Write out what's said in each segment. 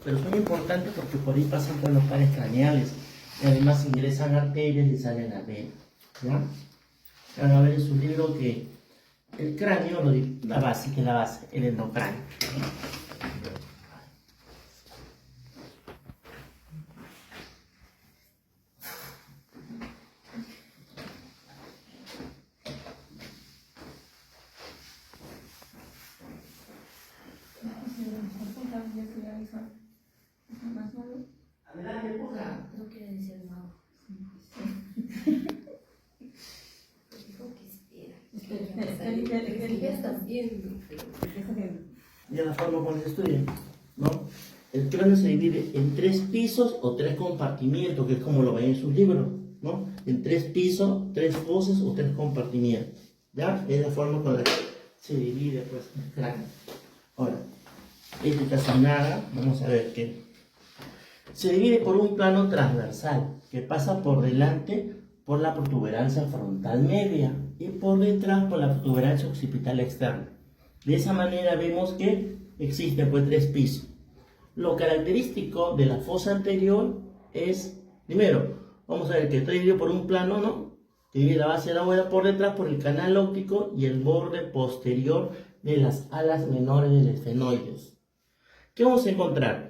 pero son importantes porque por ahí pasan por los pares craneales y además ingresan arterias y salen a venas, ¿ya? Van a ver en su libro que el cráneo, la base, que es la base, el endocráneo. Adelante, puja. No quiere decir no. Dijo que espera. Ya estás viendo. Ya la forma como se estudia, ¿no? El cráneo se divide en 3 pisos o 3 compartimientos, que es como lo ven en sus libros, ¿no? En 3 pisos, 3 fosas o 3 compartimientos, ¿ya? Es la forma con la que se divide, pues, el cráneo. Ahora, este casi nada, vamos a ver que se divide por un plano transversal que pasa por delante por la protuberancia frontal media y por detrás por la protuberancia occipital externa. De esa manera vemos que existen pues 3 pisos. Lo característico de la fosa anterior es, primero, vamos a ver que está dividido por un plano, ¿no? Que divide la base de la bóveda por detrás por el canal óptico y el borde posterior de las alas menores del esfenoides. ¿Qué vamos a encontrar?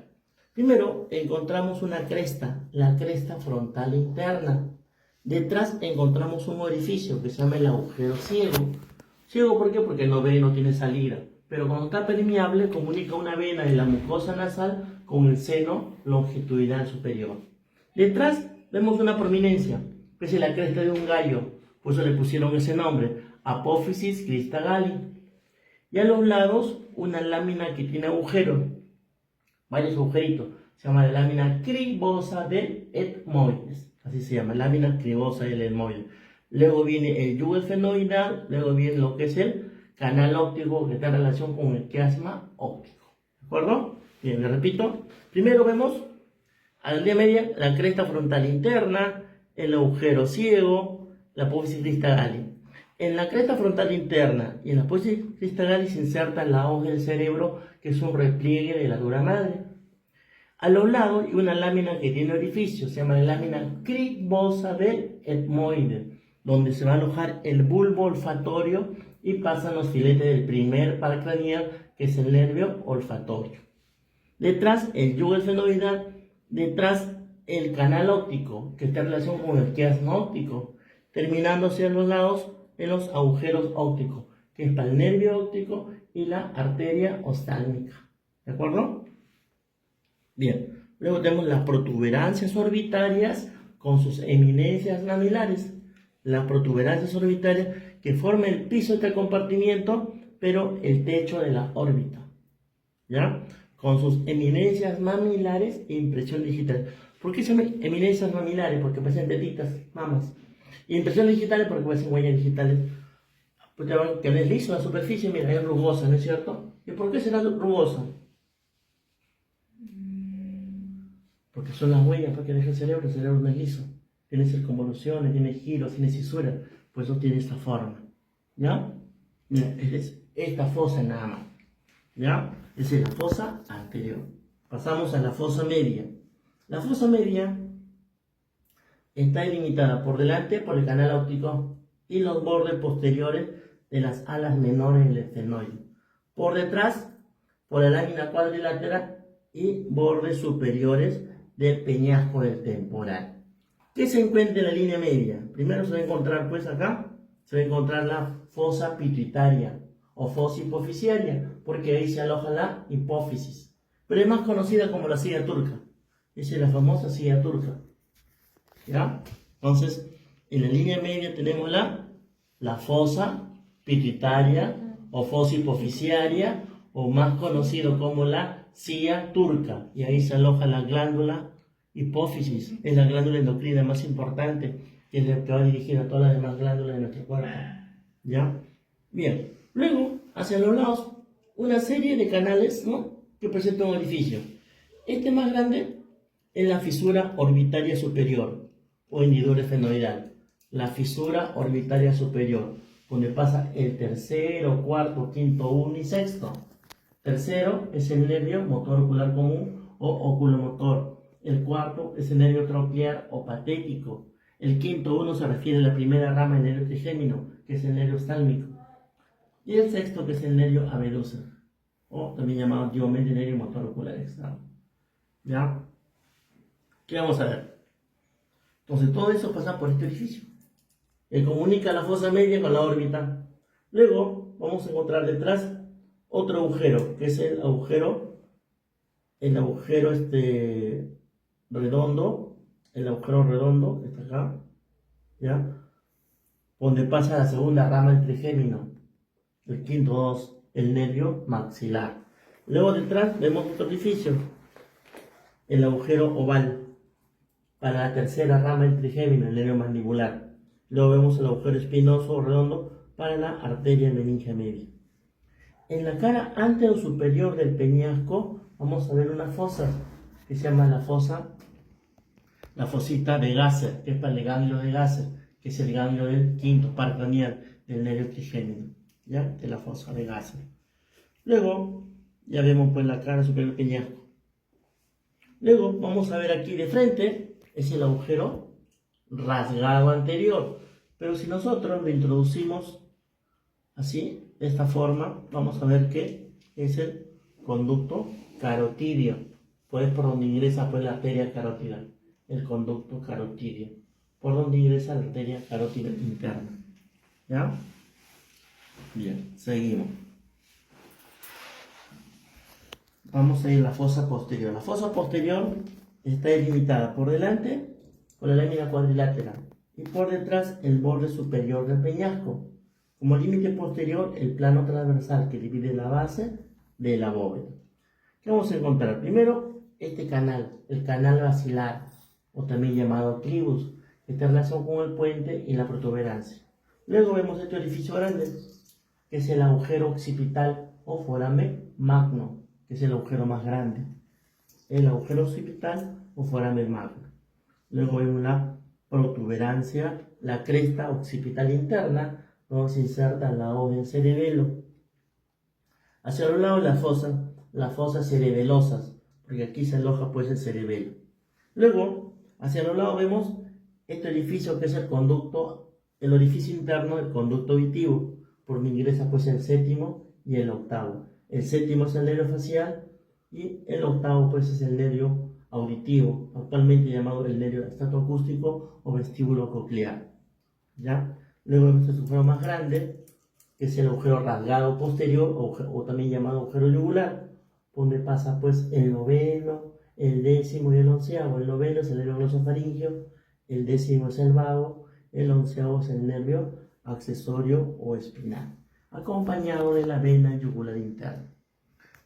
Primero encontramos una cresta, la cresta frontal interna. Detrás encontramos un orificio que se llama el agujero ciego. Ciego, ¿por qué? Porque no ve, no tiene salida. Pero cuando está permeable comunica una vena de la mucosa nasal con el seno longitudinal superior. Detrás vemos una prominencia, que es la cresta de un gallo. Por eso le pusieron ese nombre, Apófisis crista galli. Y a los lados una lámina que tiene agujeros, varios agujeritos. Se llama la lámina cribosa del etmoides. Así se llama, lámina cribosa del etmoides. Luego viene el yugo esfenoidal, luego viene lo que es el canal óptico que está en relación con el quiasma óptico. ¿De acuerdo? Bien, le repito. Primero vemos a la línea media la cresta frontal interna, el agujero ciego, la apófisis crista galli. En la cresta frontal interna y en la apófisis crista galli se inserta la hoja del cerebro, que es un repliegue de la dura madre. A los lados hay una lámina que tiene orificio, se llama la lámina cribosa del etmoide, donde se va a alojar el bulbo olfatorio y pasan los filetes del primer par craneal, que es el nervio olfatorio. Detrás el yugo esfenoidal, detrás el canal óptico, que está en relación con el quiasma óptico, terminando hacia los lados en los agujeros ópticos, que es para el nervio óptico y la arteria oftálmica. ¿De acuerdo? Bien, luego tenemos las protuberancias orbitarias con sus eminencias mamilares. Las protuberancias orbitarias que forman el piso de este compartimiento, pero el techo de la órbita, ¿ya? Con sus eminencias mamilares e impresión digital. ¿Por qué se llaman eminencias mamilares? Porque parecen tetitas, mamas. Y impresión digital porque parecen huellas digitales. Porque que no es liso la superficie, mira, es rugosa, ¿no es cierto? ¿Y por qué será rugosa? Porque son las huellas que deja el cerebro no es liso. Tiene circunvoluciones, tiene giros, tiene cisuras, por eso tiene esta forma. ¿Ya? Mira, es esta fosa nada más. ¿Ya? Esa es la fosa anterior. Pasamos a la fosa media. La fosa media está delimitada por delante por el canal óptico y los bordes posteriores de las alas menores del esfenoide. Por detrás, por la lámina cuadrilátera y bordes superiores del peñasco del temporal. ¿Qué se encuentra en la línea media? Primero se va a encontrar, pues acá, se va a encontrar la fosa pituitaria o fosa hipofisiaria, porque ahí se aloja la hipófisis. Pero es más conocida como la silla turca. Esa es la famosa silla turca. ¿Ya? Entonces, en la línea media tenemos la fosa pituitaria o fosa hipofisiaria, o más conocido como la silla turca, y ahí se aloja la glándula hipófisis, es la glándula endocrina más importante, que es la que va a dirigir a todas las demás glándulas de nuestro cuerpo. ¿Ya? Bien, luego, hacia los lados, una serie de canales, ¿no?, que presentan un orificio. Este más grande es la fisura orbitaria superior, o hendidura esfenoidal. La fisura orbitaria superior, donde pasa el tercero, cuarto, quinto, uno y sexto. Tercero es el nervio motor ocular común o oculomotor. El cuarto es el nervio tronclear o patético. El quinto uno se refiere a la primera rama del nervio trigémino, que es el nervio oftálmico. Y el sexto, que es el nervio abductor, o también llamado antiguamente nervio motor ocular externo. ¿Ya? ¿Qué vamos a ver? Entonces todo eso pasa por este orificio, que comunica la fosa media con la órbita. Luego vamos a encontrar detrás otro agujero, que es el agujero redondo, que está acá, ¿ya? Donde pasa la segunda rama del trigémino, el quinto 2, el nervio maxilar. Luego detrás vemos otro orificio, el agujero oval, para la tercera rama del trigémino, el nervio mandibular. Luego vemos el agujero espinoso o redondo para la arteria meningia media. En la cara anterosuperior del peñasco vamos a ver una fosa que se llama la fosita de Gasser, que es para el ganglio de Gasser, que es el ganglio del quinto par craneal del nervio trigémino, ¿ya? De la fosa de Gasser. Luego ya vemos pues la cara superior del peñasco. Luego vamos a ver aquí de frente, es el agujero rasgado anterior, pero si nosotros lo introducimos así, de esta forma, vamos a ver que es el conducto carotidio, pues por donde ingresa pues la arteria carótida, el conducto carotidio, por donde ingresa la arteria carótida interna. ¿Ya? Bien, seguimos. Vamos a ir a la fosa posterior. La fosa posterior está delimitada por delante por la lámina cuadrilátera y por detrás el borde superior del peñasco. Como límite posterior, el plano transversal que divide la base de la bóveda. ¿Qué vamos a encontrar? Primero, este canal, el canal basilar, o también llamado clivus, que está en relación con el puente y la protuberancia. Luego vemos este orificio grande, que es el agujero occipital o foramen magno, que es el agujero más grande. El agujero occipital o foramen magno. Luego vemos la protuberancia, la cresta occipital interna, donde se inserta la O del cerebelo. Hacia los lados las fosas cerebelosas, porque aquí se aloja pues el cerebelo. Luego, hacia los lados vemos este orificio que es el orificio interno del conducto auditivo, por donde ingresa pues el séptimo y el octavo. El séptimo es el nervio facial y el octavo pues es el nervio auditivo, actualmente llamado el nervio estatoacústico o vestíbulo coclear. ¿Ya? Luego vemos el agujero más grande, que es el agujero rasgado posterior o también llamado agujero yugular, donde pasa pues el noveno, el décimo y el onceavo. El noveno es el nervio glosofaringeo, el décimo es el vago, el onceavo es el nervio accesorio o espinal, acompañado de la vena yugular interna.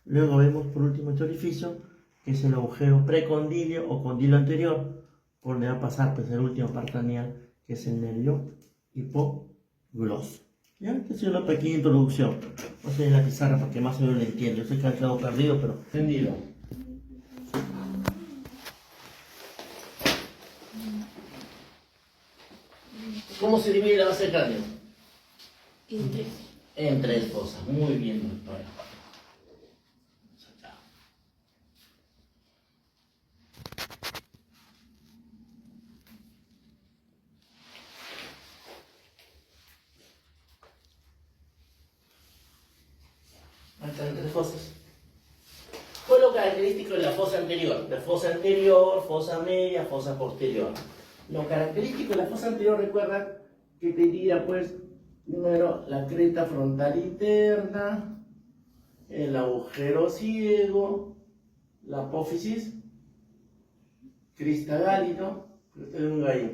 Luego vemos por último este orificio, que es el agujero precondilio o condilio anterior, por donde va a pasar pues el último par craneal, que es el nervio hipogloso. ¿Ya? Esta es una pequeña introducción. Vamos a ir a la pizarra para que más o menos lo entienda. Yo sé que ha quedado perdido, pero entendido. ¿Cómo se divide la base del cráneo? En tres fosas. Muy bien, doctora. Están tres fosas. ¿Cuál es lo característico de la fosa anterior? La fosa anterior, fosa media, fosa posterior. Lo característico de la fosa anterior, recuerda que tenía pues primero la cresta frontal interna, el agujero ciego, la apófisis cristagálido, un gallo.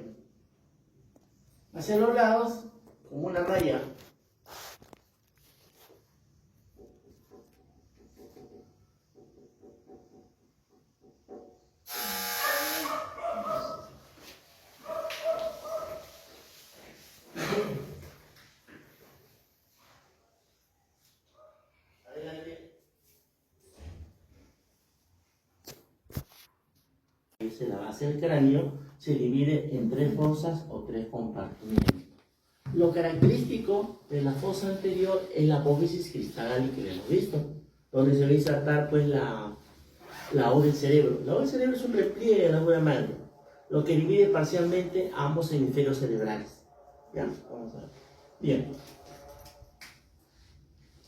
Hacia los lados, como una raya. La base del cráneo se divide en tres fosas o tres compartimentos. Lo característico de la fosa anterior es la apófisis cristagálica que hemos visto. donde se va a insertar pues la O del cerebro. La O del cerebro es un repliegue de la dura madre, lo que divide parcialmente ambos hemisferios cerebrales. ¿Ya? Vamos a ver. Bien.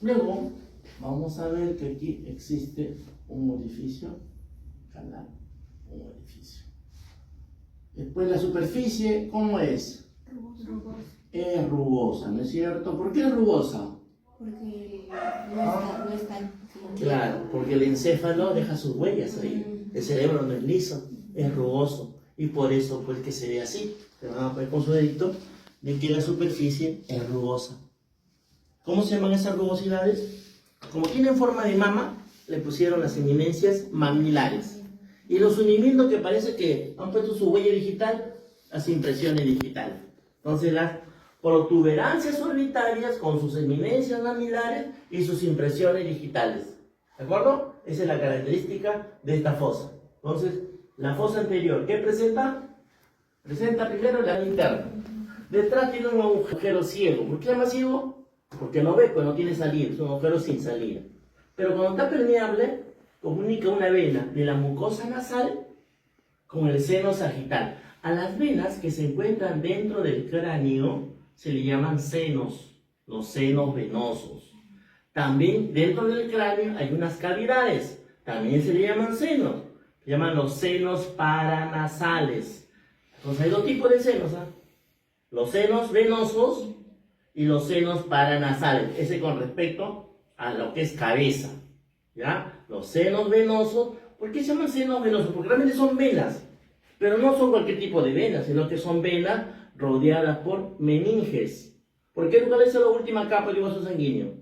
Luego, vamos a ver que aquí existe un orificio canal, un orificio. Después la superficie, ¿cómo es? Rugoso. Es rugosa, ¿no es cierto? ¿Por qué es rugosa? Porque no está Claro, porque el encéfalo deja sus huellas ahí. El cerebro no es liso, es rugoso. Y por eso, pues, que se ve así. Se van a ver con su dedito de que la superficie es rugosa. ¿Cómo se llaman esas rugosidades? Como tienen forma de mama, le pusieron las eminencias mamilares. Y los unimientos que parece que han puesto su huella digital, las impresiones digitales. Entonces las protuberancias orbitarias con sus eminencias mamilares y sus impresiones digitales. ¿De acuerdo? Esa es la característica de esta fosa. Entonces, la fosa anterior, ¿qué presenta? Presenta primero la interna. Detrás tiene un agujero ciego. ¿Por qué se llama ciego? Porque no ve, pues no tiene salida, es un agujero sin salida. Pero cuando está permeable, comunica una vena de la mucosa nasal con el seno sagital. A las venas que se encuentran dentro del cráneo se le llaman senos, los senos venosos. También dentro del cráneo hay unas cavidades, también se le llaman senos, se llaman los senos paranasales. Entonces hay dos tipos de senos, ¿eh? Los senos venosos y los senos paranasales, ese con respecto a lo que es cabeza, ¿ya? Los senos venosos, ¿por qué se llaman senos venosos? Porque realmente son venas, pero no son cualquier tipo de venas, sino que son venas rodeadas por meninges. ¿Por qué cuál es la última capa del vaso sanguíneo?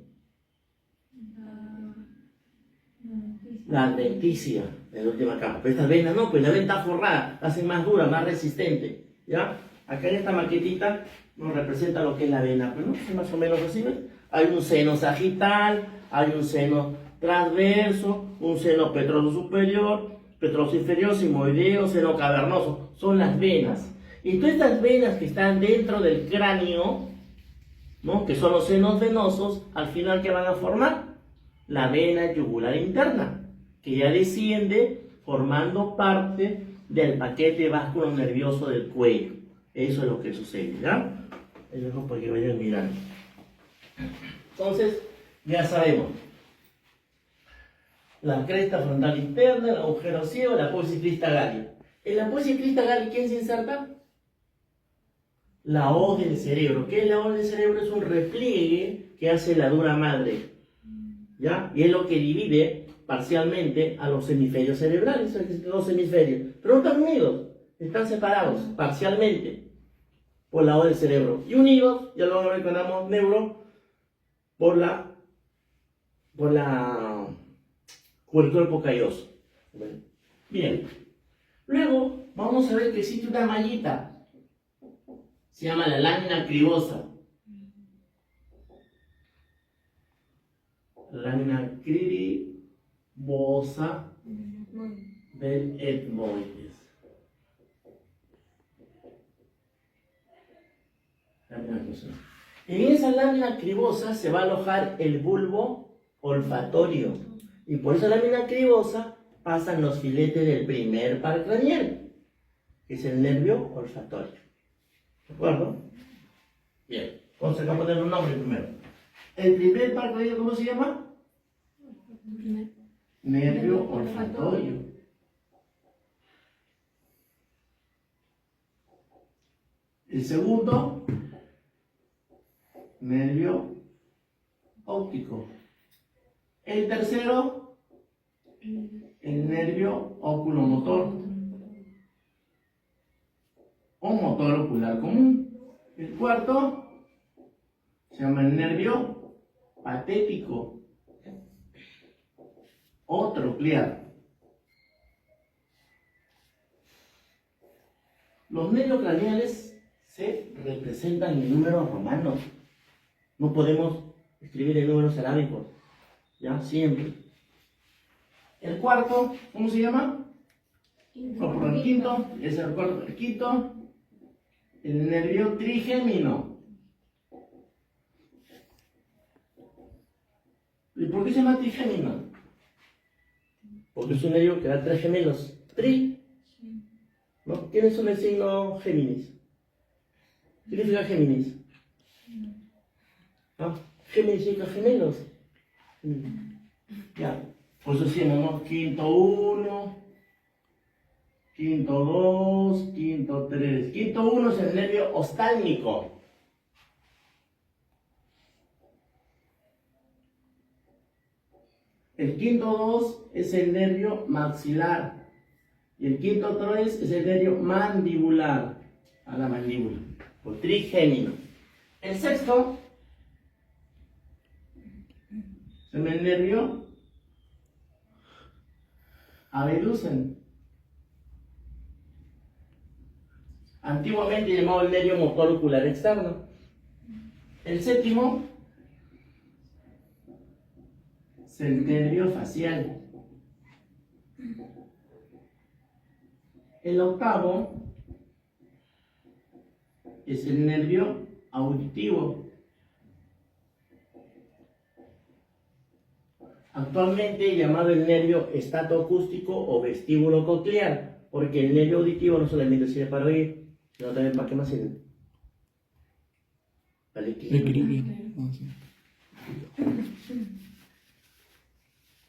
La adventicia es la última capa, pero estas venas no, pues la vena está forrada, la hacen más dura, más resistente, ¿ya? Acá en esta maquetita nos representa lo que es la vena, pero no es más o menos así, ¿ves? Hay un seno sagital, hay un seno transverso, un seno petroso superior, petroso inferior, simoideo, seno cavernoso, son las venas. Y todas estas venas que están dentro del cráneo, ¿no? Que son los senos venosos, al final, ¿qué van a formar? La vena yugular interna, que ya desciende formando parte del paquete vascular nervioso del cuello. Eso es lo que sucede, ¿ya? Eso es para que vayan mirando. Entonces, ya sabemos. La cresta frontal interna, el agujero ciego, la apófisis crista gali. En la apófisis crista gali, ¿quién se inserta? La O del cerebro. ¿Qué es la O del cerebro? Es un repliegue que hace la dura madre, ¿ya? Y es lo que divide parcialmente a los hemisferios cerebrales, los hemisferios. Pero no están unidos, están separados parcialmente por la O del cerebro. Y unidos, ya lo vamos a ver cuando hablamos neuro, por el cuerpo calloso. Bien. Luego vamos a ver que existe una mallita. Se llama la lámina cribosa. Lámina cribosa del etmoides. En esa lámina cribosa se va a alojar el bulbo olfatorio. Y por esa lámina cribosa pasan los filetes del primer par craneal, que es el nervio olfatorio. ¿De acuerdo? Bien, entonces vamos a poner un nombre primero. El primer par craneal, ¿cómo se llama? Nervio olfatorio. El segundo, nervio óptico. El tercero, el nervio oculomotor o motor ocular común. El cuarto se llama el nervio patético o troclear. Los nervios craneales se representan en números romanos. No podemos escribir en números arábicos, ¿ya? Siempre. El cuarto, ¿cómo se llama? O por el quinto, es el cuarto, el quinto, el nervio trigémino. ¿Y por qué se llama trigémino? Porque es un nervio que da tres gemelos. Tri. ¿No? ¿Quiénes son el signo Géminis? ¿Qué significa Géminis? ¿Ah? Géminis significa gemelos. Ya. Por eso decimos, ¿no? Quinto 1, quinto 2, quinto 3. Quinto 1 es el nervio oftálmico. El quinto 2 es el nervio maxilar. Y el quinto 3 es el nervio mandibular. A la mandíbula. O trigémino. El sexto es el nervio abducen. Antiguamente llamado el nervio motor ocular externo. El séptimo es el nervio facial. El octavo es el nervio auditivo. Actualmente llamado el nervio estatoacústico o vestíbulo coclear, porque el nervio auditivo no solamente sirve para oír, sino también para qué más sirve. Para el equilibrio.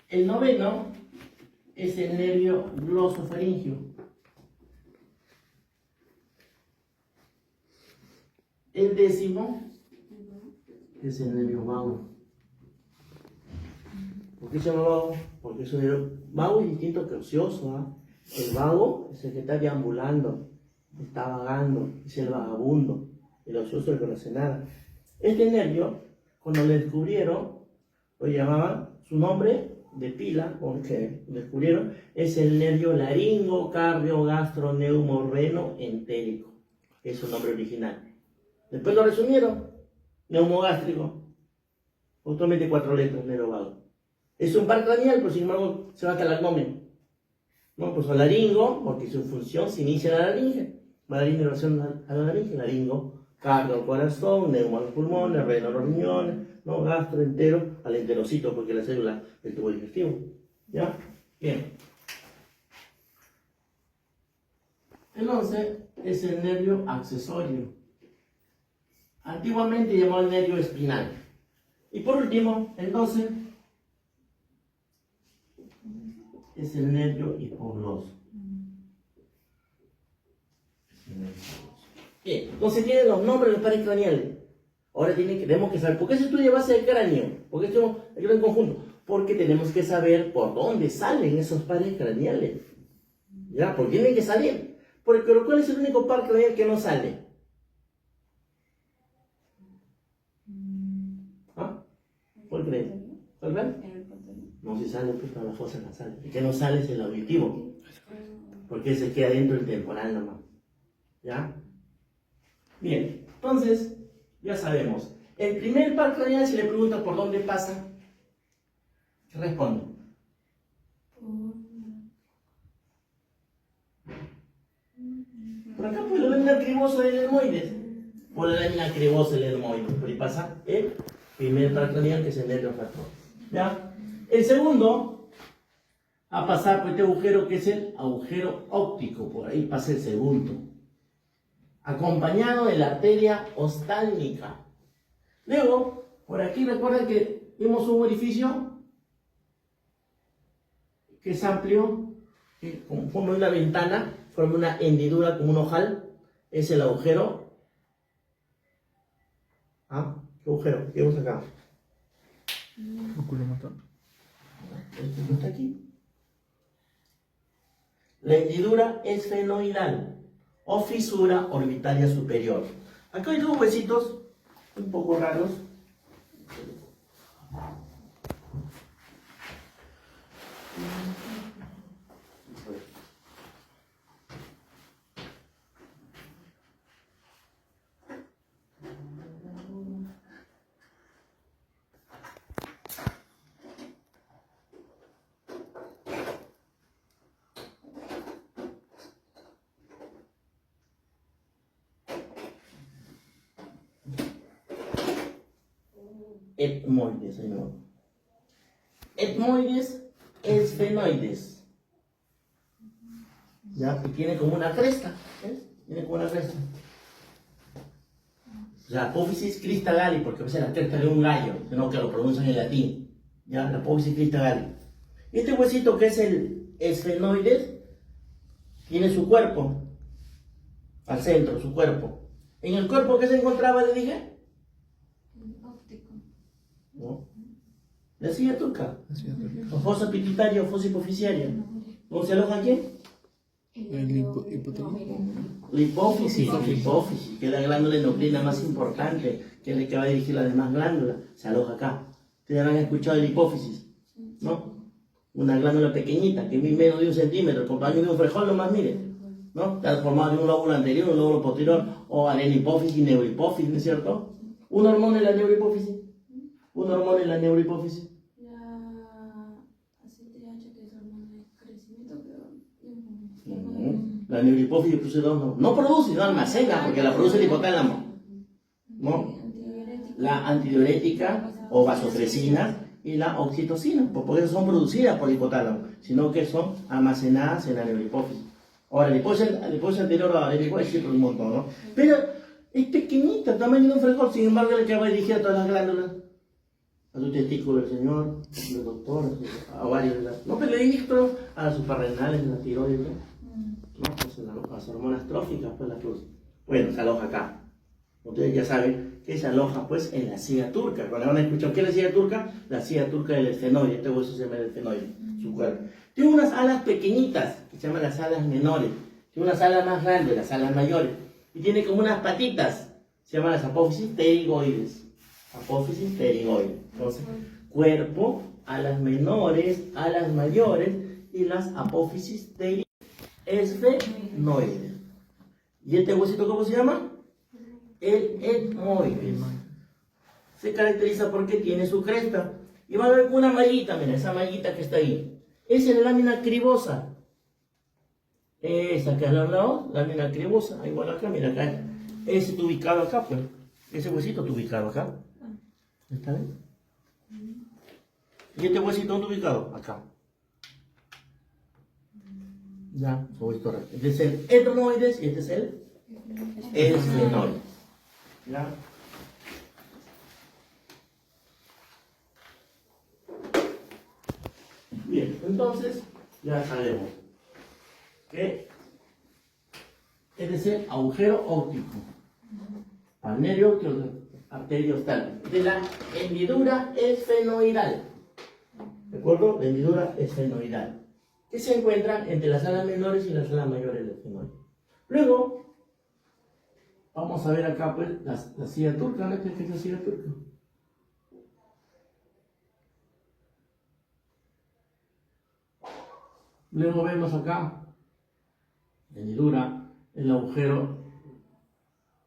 El noveno es el nervio glosofaringio. El décimo es el nervio vago. ¿Por qué se llama vago? Porque es un nervio vago y distinto que ocioso. ¿Eh? El vago es el que está deambulando, está vagando, es el vagabundo. El ocioso no conoce nada. Este nervio, cuando lo descubrieron, lo llamaban, su nombre de pila, porque lo descubrieron, es el nervio laringo, cardio, gastro, neumo, reno, entérico. Es su nombre original. Después lo resumieron, neumogástrico. Justamente 4 letras, nervio vago. Es un par craneal, pero sin embargo se va hasta el abdomen. ¿No? Pues el laringo, porque su función se inicia en la laringe. Va a dar en relación a la laringe, laringo, cardio al corazón, neumo a los pulmones, reno a los riñones, ¿no? Gastro entero al enterocito, porque es la célula del tubo digestivo. ¿Ya? Bien. El 11 es el nervio accesorio. Antiguamente llamado el nervio espinal. Y por último, el 12 es el nervio hipogloso. Bien, entonces tienen los nombres de los pares craneales. Ahora tenemos que saber, ¿por qué se estudia base del cráneo? ¿Por qué estudiamos el cráneo en conjunto? Porque tenemos que saber por dónde salen esos pares craneales. ¿Ya? Porque tienen que salir. Pero ¿cuál es el único par craneal que no sale? ¿Ah? ¿Cuál crees? ¿Cuál crees? No, si sale, pues todas las fosas nasales. El que no sale es el auditivo. Porque se queda dentro del temporal nomás. ¿Ya? Bien, entonces, ya sabemos. El primer par craneal, si le preguntas por dónde pasa, ¿qué responde? Por acá, pues, la lámina cribosa del dermoides. Por la lámina cribosa del dermoides. Por ahí pasa el primer par craneal, que es el nervio olfactor. ¿Ya? El segundo a pasar por este agujero, que es el agujero óptico. Por ahí pasa el segundo. Acompañado de la arteria oftálmica. Luego, por aquí recuerden que vimos un orificio que es amplio, que forma una ventana, forma una hendidura como un ojal. Es el agujero. ¿Ah? ¿Qué agujero? ¿Qué vemos acá? Este no está aquí. La hendidura esfenoidal o fisura orbitaria superior. Acá hay dos huesitos un poco raros. Etmoides, ahí no. etmoides, esfenoides. ¿Ya? Y tiene como una cresta. ¿Ves? Tiene como una cresta. La apófisis crista galli, porque a veces la cresta de un gallo, sino que lo pronuncian en latín. ¿Ya? La apófisis crista galli. Este huesito que es el esfenoides tiene su cuerpo. Al centro, su cuerpo. ¿En el cuerpo qué se encontraba, le dije? Óptico. ¿No? La silla turca. O fosa pituitaria o fosa hipofisiaria. ¿Dónde se aloja quién? El hipotálamo. La hipófisis, que es la glándula endocrina más importante, que es la que va a dirigir las demás glándulas, se aloja acá. Ustedes habrán escuchado de la hipófisis, ¿no? Una glándula pequeñita, que mide menos de 1 centímetro, el compañero de un frijol nomás, miren, ¿no? Está formado de un lóbulo anterior, un lóbulo posterior, o arenihipófisis y neurohipófisis, ¿no es cierto? ¿Una hormona en la neurohipófisis? ¿Una hormona en la neurohipófisis? La ACTH, que es hormona de crecimiento, pero... La neurohipófisis produce dos, no produce, no almacena, porque la produce el hipotálamo, ¿no? La antidiurética o vasopresina y la oxitocina, porque esas son producidas por el hipotálamo, sino que son almacenadas en la neurohipófisis. Ahora, la hipófisis anterior a la neurohipófisis sí por un montón, ¿no? Pero es pequeñita, tamaño de un frijol, sin embargo, es la que va a dirigir a todas las glándulas. A su testículo del señor, del doctor, a varios de las... No, pero le dije, a las suprarrenales, a las tiroides, ¿no? No, pues las hormonas tróficas, pues las produce. Bueno, se aloja acá. Ustedes ya saben que se aloja pues en la silla turca. Cuando van a escuchar qué es la silla turca, la silla turca del esfenoide, este hueso se llama el esfenoide, su cuerpo. Tiene unas alas pequeñitas, que se llaman las alas menores. Tiene unas alas más grandes, las alas mayores. Y tiene como unas patitas, se llaman las apófisis pterigoides. Apófisis pterigoides. Entonces, cuerpo, alas menores, alas mayores y las apófisis pterigoides. Esfenoides. ¿Y este huesito cómo se llama? El etmoides. Se caracteriza porque tiene su cresta. Y va a ver una mallita, mira, esa mallita que está ahí. Esa es la lámina cribosa. Esa que al lado, lámina cribosa. Igual acá, mira acá. Ese está ubicado acá, pues. Ese huesito está ubicado acá. ¿Está bien? ¿Y este huesito dónde está ubicado? Acá. Ya, su huesito recto. Este es el etmoides y este es el esfenoide. ¿Ya? Bien, entonces ya sabemos que este es el agujero óptico, al nervio arterio ostal, de la hendidura esfenoidal. ¿De acuerdo? La hendidura esfenoidal, que se encuentran entre las alas menores y las alas mayores del esfenoide. Luego, vamos a ver acá pues la silla turca, ¿no? ¿Qué es la silla turca? Luego vemos acá, la hendidura, el agujero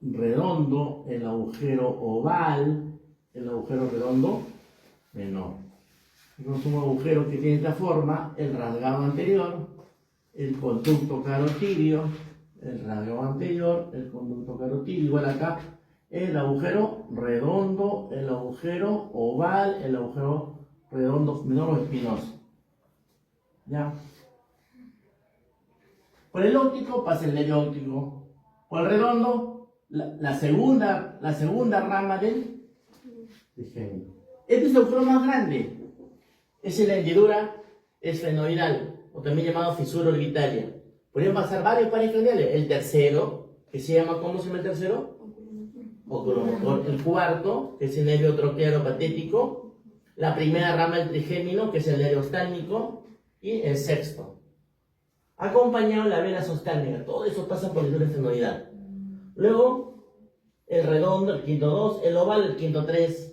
redondo, el agujero oval, el agujero redondo menor. Tenemos un agujero que tiene esta forma, el rasgado anterior, el conducto carotidio, el rasgado anterior, el conducto carotidio, igual acá, el agujero redondo, el agujero oval, el agujero redondo menor o espinoso. ¿Ya? Por el óptico pasa el nervio óptico. Por el redondo, la segunda rama del gémino. Este es el agujero más grande. Es la hendidura esfenoidal, o también llamado fisura orbitaria. Podrían pasar varios pares craneales. El tercero, que se llama, ¿cómo se llama el tercero? Oculomotor. El cuarto, que es el nervio troquearo patético. La primera rama del trigémino, que es el nervio ostálmico. Y el sexto, acompañado de la vena sostálmica. Todo eso pasa por la hendidura esfenoidal. Luego, el redondo, el quinto 2, el oval, el quinto 3.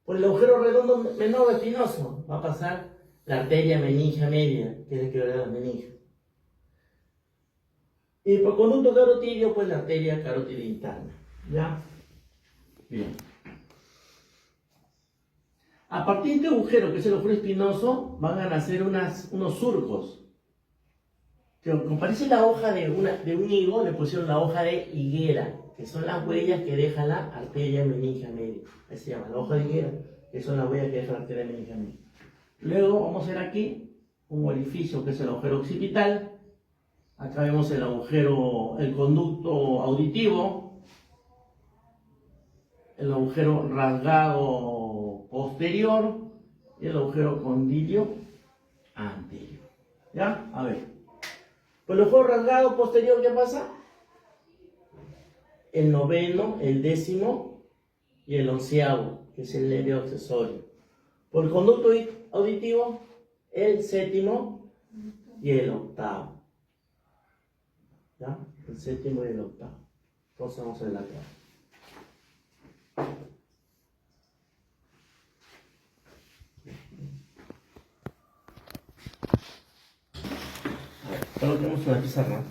Por el agujero redondo menor o espinoso va a pasar la arteria meningia media, que es la que va a la meningia. Y por conducto carotidio, pues la arteria carotidia interna. ¿Ya? Bien. A partir de este agujero, que es el agujero espinoso, van a nacer unos surcos. Que como parece la hoja de un higo, le pusieron la hoja de higuera, que son las huellas que deja la arteria meningia media. Ahí se llama la hoja de higuera, que son las huellas que deja la arteria meningia media. Luego vamos a ver aquí un orificio que es el agujero occipital. Acá vemos el agujero, el conducto auditivo, el agujero rasgado posterior y el agujero condilio anterior. ¿Ya? A ver. Pues el agujero rasgado posterior, ¿qué pasa? El noveno, el décimo y el onceavo, que es el nervio accesorio. Por el conducto auditivo, el séptimo y el octavo. ¿Ya? El séptimo y el octavo. Entonces vamos a ver la clave. Coloquemos una pizarra.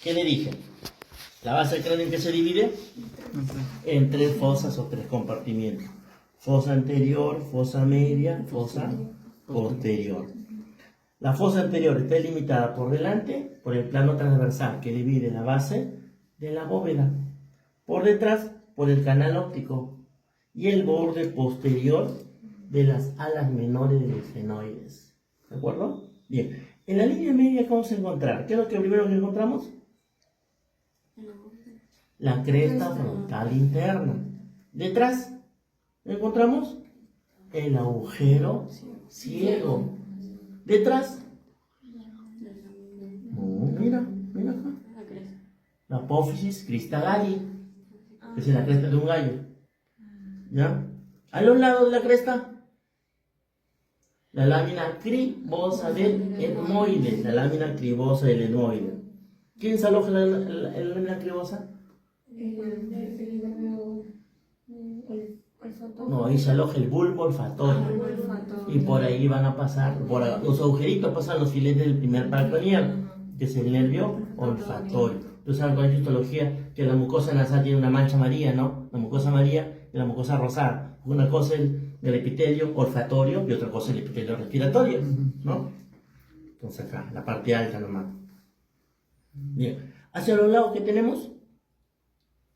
¿Qué le dije? La base del cráneo, ¿en qué se divide? En tres fosas o tres compartimientos. Fosa anterior, fosa media, fosa posterior. La fosa anterior está delimitada por delante por el plano transversal que divide la base de la bóveda. Por detrás por el canal óptico y el borde posterior de las alas menores de los esfenoides. ¿De acuerdo? Bien. En la línea media, ¿qué vamos a encontrar? ¿Qué es lo que primero que encontramos? La cresta frontal interna. Detrás encontramos el agujero ciego. Detrás, mira acá. La apófisis cristagalli, que es la cresta de un gallo. ¿Ya? A los lados de la cresta, la lámina cribosa del etmoide. La lámina cribosa del etmoide. ¿Quién se aloja en la lámina cribosa? No, ahí se aloja el bulbo olfatorio. Y por ahí van a pasar, por los agujeritos pasan los filetes del primer paracrinial, que es el nervio olfatorio. Tú sabes con la histología que la mucosa nasal tiene una mancha amarilla, ¿no? La mucosa amarilla y la mucosa rosada. Una cosa es el epitelio olfatorio y otra cosa es el epitelio respiratorio, ¿no? Entonces acá, la parte alta nomás. Bien. Hacia los lados que tenemos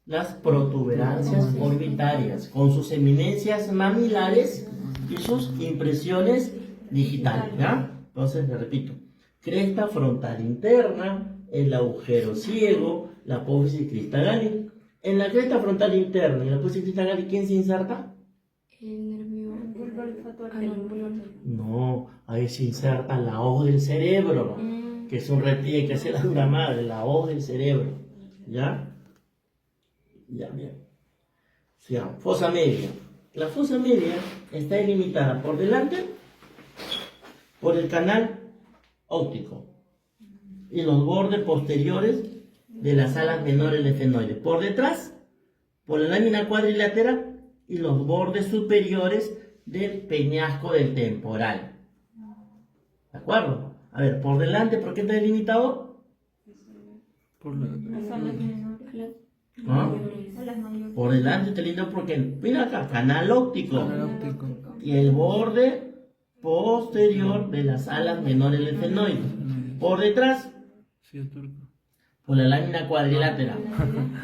las protuberancias orbitarias con sus eminencias mamilares y sus impresiones digitales, ¿ya? Entonces, le repito, cresta frontal interna, el agujero ciego, la apófisis cristagalli. En la cresta frontal interna y la apófisis cristagalli, ¿quién se inserta? El nervio olfatorio. No, ahí se inserta la hoz del cerebro, que es un reptil que hace la dura madre, la hoz del cerebro, ¿ya? Ya, bien. O sea, fosa media. La fosa media está delimitada por delante por el canal óptico y los bordes posteriores de las alas menores del esfenoide. Por detrás, por la lámina cuadrilatera y los bordes superiores del peñasco del temporal. ¿De acuerdo? A ver, por delante, ¿por qué está delimitado? Por la... ¿Ah? Por delante está lindo porque, mira acá, canal óptico. Y el borde posterior de las alas menores del esfenoide. Por detrás, por la lámina cuadrilátera,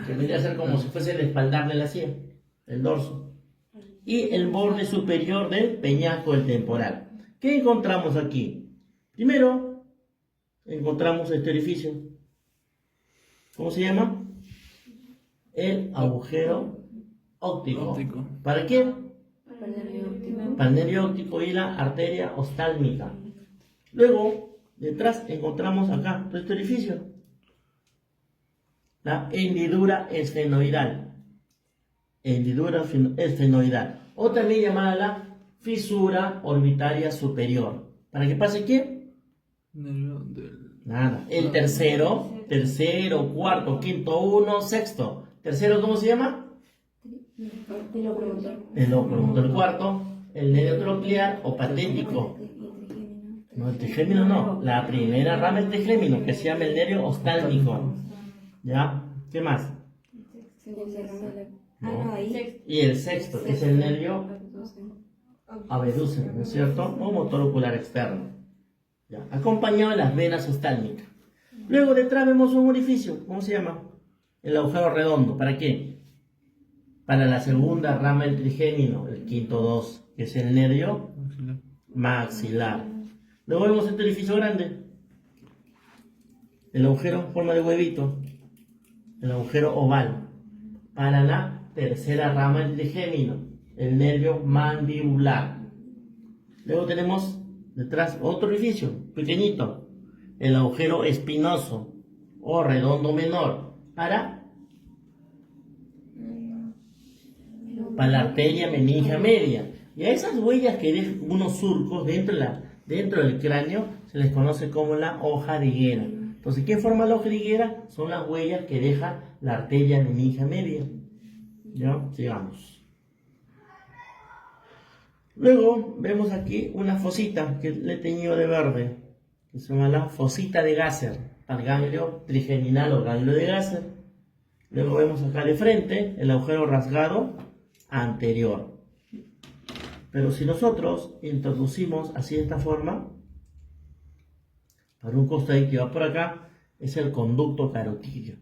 que vendría a ser como si fuese el espaldar de la sien, el dorso. Y el borde superior del peñasco del temporal. ¿Qué encontramos aquí? Primero, encontramos este orificio. ¿Cómo se llama? El agujero óptico. ¿Para qué? Para el nervio óptico y la arteria oftálmica. Luego, detrás encontramos acá, este orificio, la hendidura esfenoidal. Hendidura esfenoidal. O también llamada la fisura orbitaria superior. ¿Para qué pase qué? Nada. El tercero, cuarto, quinto, uno, sexto. Tercero, ¿cómo se llama? El locomotor. El cuarto, el nervio troclear o patético. No, el trigémino no. La primera rama es trigémino, que se llama el nervio oftálmico. ¿Ya? ¿Qué más? No. Y el sexto, que es el nervio abducens, ¿no es cierto? O motor ocular externo. ¿Ya? Acompañado de las venas oftálmicas. Luego detrás vemos un orificio. ¿Cómo se llama? El agujero redondo. ¿Para qué? Para la segunda rama del trigémino, el quinto 2, que es el nervio maxilar. Luego vemos este orificio grande, el agujero en forma de huevito, el agujero oval. Para la tercera rama del trigémino, el nervio mandibular. Luego tenemos detrás otro orificio pequeñito, el agujero espinoso o redondo menor para la arteria meningia media. Y a esas huellas que dejan unos surcos dentro del cráneo se les conoce como la hoja de higuera. Entonces, ¿qué forma la hoja de higuera? Son las huellas que deja la arteria meningia media. ¿Ya? Sigamos. Luego vemos aquí una fosita que le he teñido de verde, que se llama la fosita de Gasser, al ganglio trigeminal o ganglio de Gasser. Luego vemos acá de frente el agujero rasgado anterior. Pero si nosotros introducimos así de esta forma, para un costadito que va por acá, es el conducto carotidio.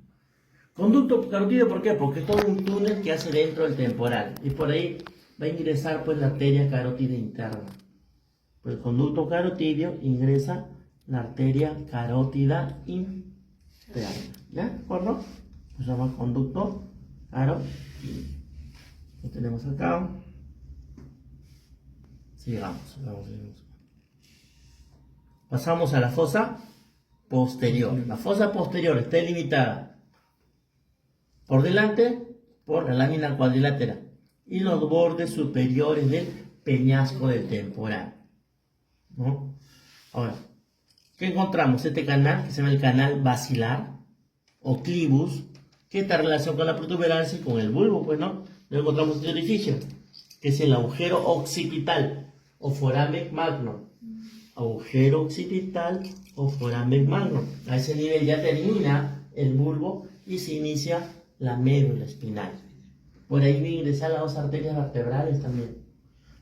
Conducto carotidio, ¿por qué? Porque es todo un túnel que hace dentro del temporal. Y por ahí va a ingresar pues la arteria carótida interna. Por el conducto carotidio ingresa la arteria carótida interna. ¿Ya? ¿De acuerdo? Se llama conducto carotidio. Lo tenemos acá. Sigamos. Pasamos a la fosa posterior. La fosa posterior está delimitada por delante por la lámina cuadrilátera y los bordes superiores del peñasco del temporal, ¿no? Ahora, ¿qué encontramos? Este canal, que se llama el canal basilar o clivus, que está en relación con la protuberancia y con el bulbo, pues, ¿no? Luego encontramos este orificio, que es el agujero occipital o foramen magnum. Agujero occipital o foramen magnum. A ese nivel ya termina el bulbo y se inicia la médula espinal. Por ahí va a ingresar las dos arterias vertebrales también.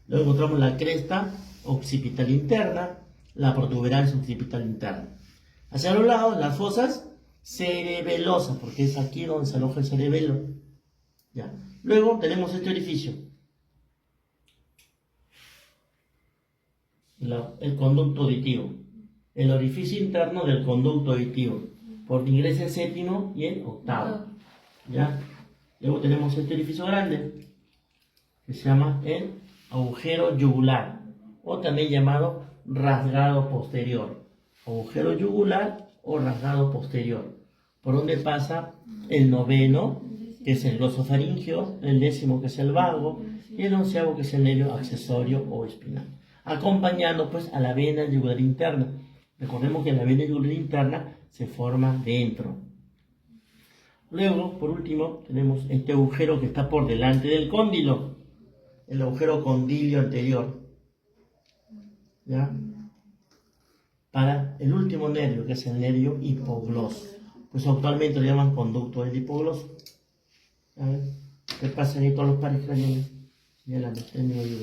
Luego encontramos la cresta occipital interna, la protuberancia occipital interna. Hacia los lados, las fosas cerebelosas, porque es aquí donde se aloja el cerebelo. ¿Ya? Luego tenemos este orificio, el conducto auditivo, el orificio interno del conducto auditivo, por donde ingresa el séptimo y el octavo. ¿Ya? Luego tenemos este orificio grande, que se llama el agujero yugular, o también llamado rasgado posterior. Agujero yugular o rasgado posterior, por donde pasa el noveno, que es el glosofaringeo, el décimo, que es el vago, y el onceavo, que es el nervio accesorio o espinal, acompañando pues a la vena yugular interna. Recordemos que la vena yugular interna se forma dentro. Luego, por último, tenemos este agujero que está por delante del cóndilo, el agujero condilio anterior, ¿ya? Para el último nervio, que es el nervio hipogloso. Pues actualmente lo llaman conducto del hipogloso. A ver, ¿qué pasa ahí con los pares craneales? Ya la tengo yo.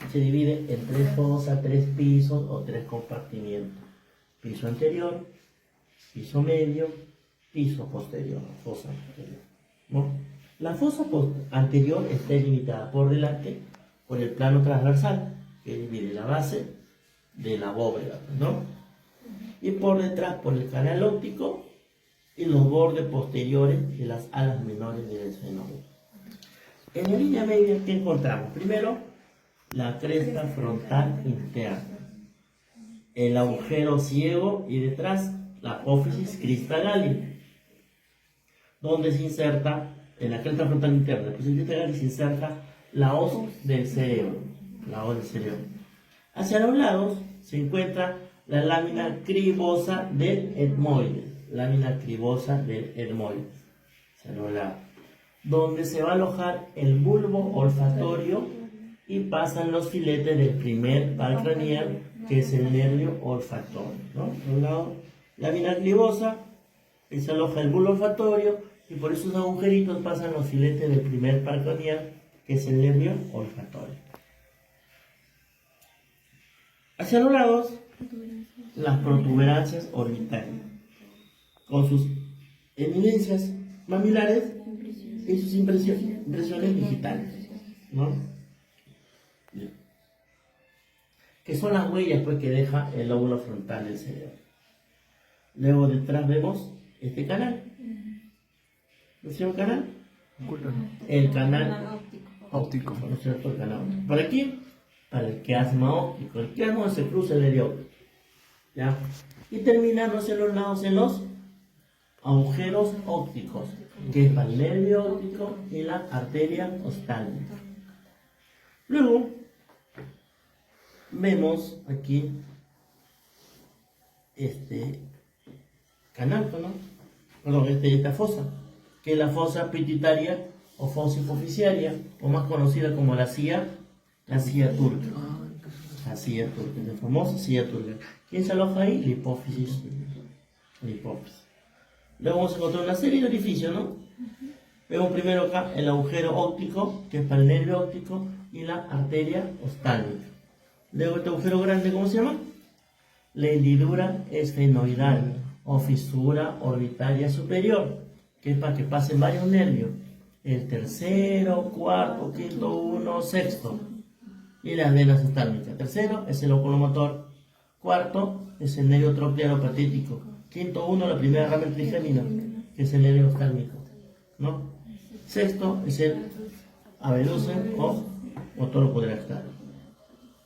Se divide en 3 fosas, 3 pisos o 3 compartimientos. Piso anterior, piso medio, piso posterior, fosa posterior, ¿no? La fosa anterior está delimitada por delante por el plano transversal, que divide la base de la bóveda, ¿no? Y por detrás por el canal óptico y los bordes posteriores de las alas menores del esfenoide. En la línea media, ¿qué encontramos? Primero, la cresta frontal interna, el agujero ciego y detrás la apófisis cristalalis, donde se inserta en la cresta frontal interna, la apófisis cristalalis se inserta la hoz del cerebro, Hacia los lados se encuentra la lámina cribosa del etmoide, hacia los lados, donde se va a alojar el bulbo olfatorio y pasan los filetes del primer par craneal, que es el nervio olfatorio, ¿no? Por un lado, lámina cribosa, y se aloja el bulbo olfatorio, y por esos agujeritos pasan los filetes del primer par craneal, que es el nervio olfatorio. Hacia los lados, las protuberancias orbitales, con sus eminencias mamilares y sus impresiones digitales, ¿no? Que son las huellas pues, que deja el lóbulo frontal del cerebro. Luego detrás vemos este canal. ¿No es cierto el canal? El canal Óptico. ¿no es cierto? El canal óptico. ¿Para qué? Para el quiasma óptico. El quiasma se cruza el nervio óptico. ¿Ya? Y terminándose los lados en los agujeros ópticos, que es para el nervio óptico y la arteria oftálmica. Luego, vemos aquí este canal, ¿no? Perdón, esta fosa, que es la fosa pituitaria o fosa hipofisiaria, o más conocida como la silla turca. La silla turca, la famosa silla turca. ¿Quién se aloja ahí? La hipófisis. La hipófisis. Luego vamos a encontrar una serie de orificios, ¿no? Vemos primero acá el agujero óptico, que es para el nervio óptico, y la arteria oftálmica. Luego este agujero grande, ¿cómo se llama? La hendidura esfenoidal o fisura orbitaria superior, que es para que pasen varios nervios. El tercero, cuarto, quinto, uno, sexto. Y las venas oftálmicas. Tercero es el oculomotor. Cuarto es el nervio troclearo patético. Quinto, uno, la primera rama del trigémino, que es el nervio oftálmico, ¿no? Sexto es el abducen o motor poderactal.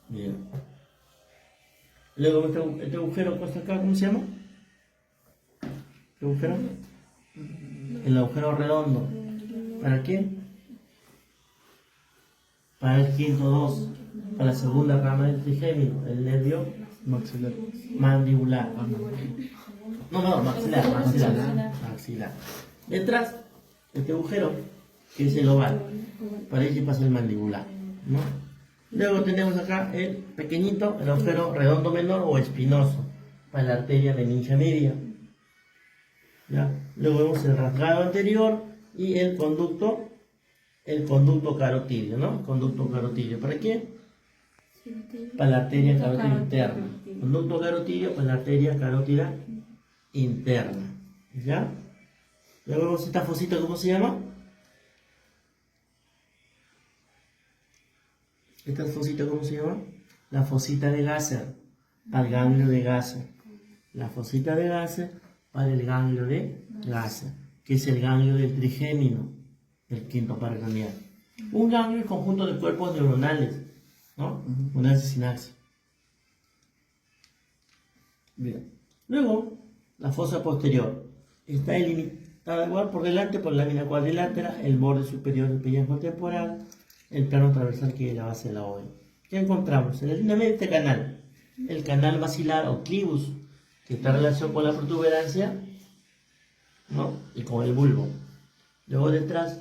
Bien. Luego este agujero que está acá, ¿cómo se llama? ¿Este agujero? El agujero redondo. ¿Para qué? Para el quinto 2, para la segunda rama del trigémino, el nervio Maxilar. mandibular. No, maxilar. Detrás, este agujero, que es el oval, para allí pasa el mandibular, ¿no? Luego tenemos acá el pequeñito, el agujero redondo menor o espinoso, para la arteria meningia media. ¿Ya? Luego vemos el rasgado anterior y el conducto carotidio, ¿no? Conducto carotidio, ¿para qué? Para la arteria carótida interna. Conducto carotidio para la arteria carótida interna. ¿Ya? Luego vemos esta fosita, ¿cómo se llama? Esta fosita, ¿cómo se llama? La fosita de Gasser, para el ganglio de Gasser. La fosita de Gasser para el ganglio de Gasser, que es el ganglio del trigémino, el quinto paracranial. Un ganglio es conjunto de cuerpos neuronales, ¿no? Una sinaxis. Bien. Luego, la fosa posterior está delimitada igual por delante por la lámina cuadrilátera, el borde superior del pellizco temporal, el plano transversal que es la base de la OE. ¿Qué encontramos? En la línea media este canal, el canal basilar o clivus, que está en relación con la protuberancia, ¿no? Y con el bulbo. Luego detrás,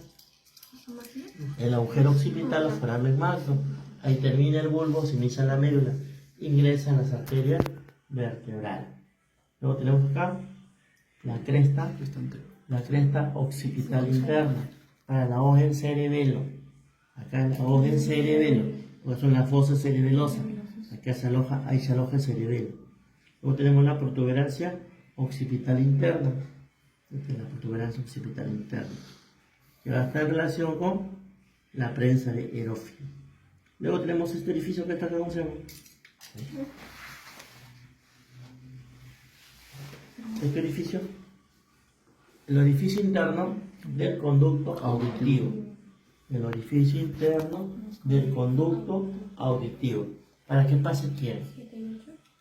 el agujero occipital o foramen magno. Ahí termina el bulbo, se inicia la médula, ingresa en las arterias vertebrales. Luego tenemos acá la cresta occipital interna, para la hoja en cerebelo. Acá en la hoja en cerebelo, porque son las fosas cerebelosas. Acá ahí se aloja el cerebelo. Luego tenemos la protuberancia occipital interna. Esta es la protuberancia occipital interna, que va a estar en relación con la prensa de Erófilo. Luego tenemos este orificio que está acá, ¿cómo se llama? Este orificio, el orificio interno del conducto auditivo. El orificio interno del conducto auditivo. ¿Para qué pase quién?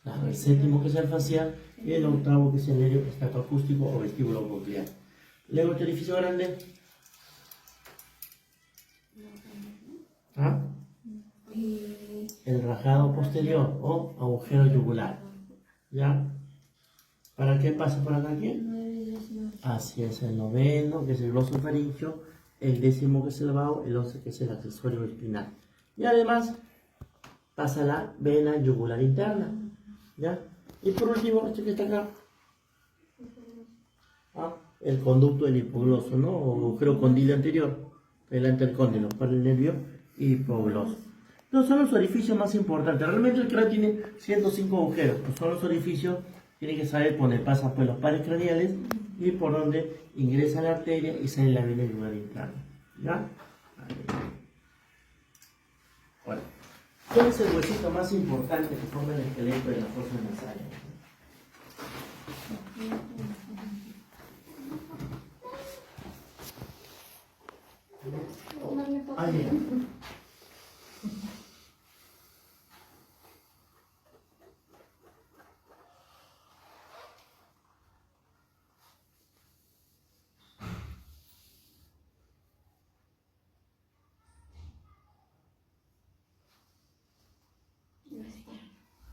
Claro, el séptimo que es el facial y el octavo que es el nervio estatoacústico o vestíbulo coclear. Luego este orificio grande. ¿Ah? El rajado posterior o agujero yugular. ¿Ya? ¿Para qué pasa por acá quién? Así es, el noveno, que es el glosofaringio, el décimo, que es el vago, el 11, que es el accesorio espinal. Y además pasa la vena yugular interna. ¿Ya? Y por último, este que está acá, el conducto del hipogloso, ¿no? O agujero condilo anterior, delante del cóndilo, para el nervio hipogloso. Entonces son los orificios más importantes. Realmente el cráneo tiene 105 agujeros, pues son los orificios, tiene que saber poner, pasan por los pares craneales y por donde ingresa la arteria y sale la vena yugular interna. ¿Ya? Ahí. Bueno, ¿cuál es el huesito más importante que forma el esqueleto de la fosa nasal? Ahí.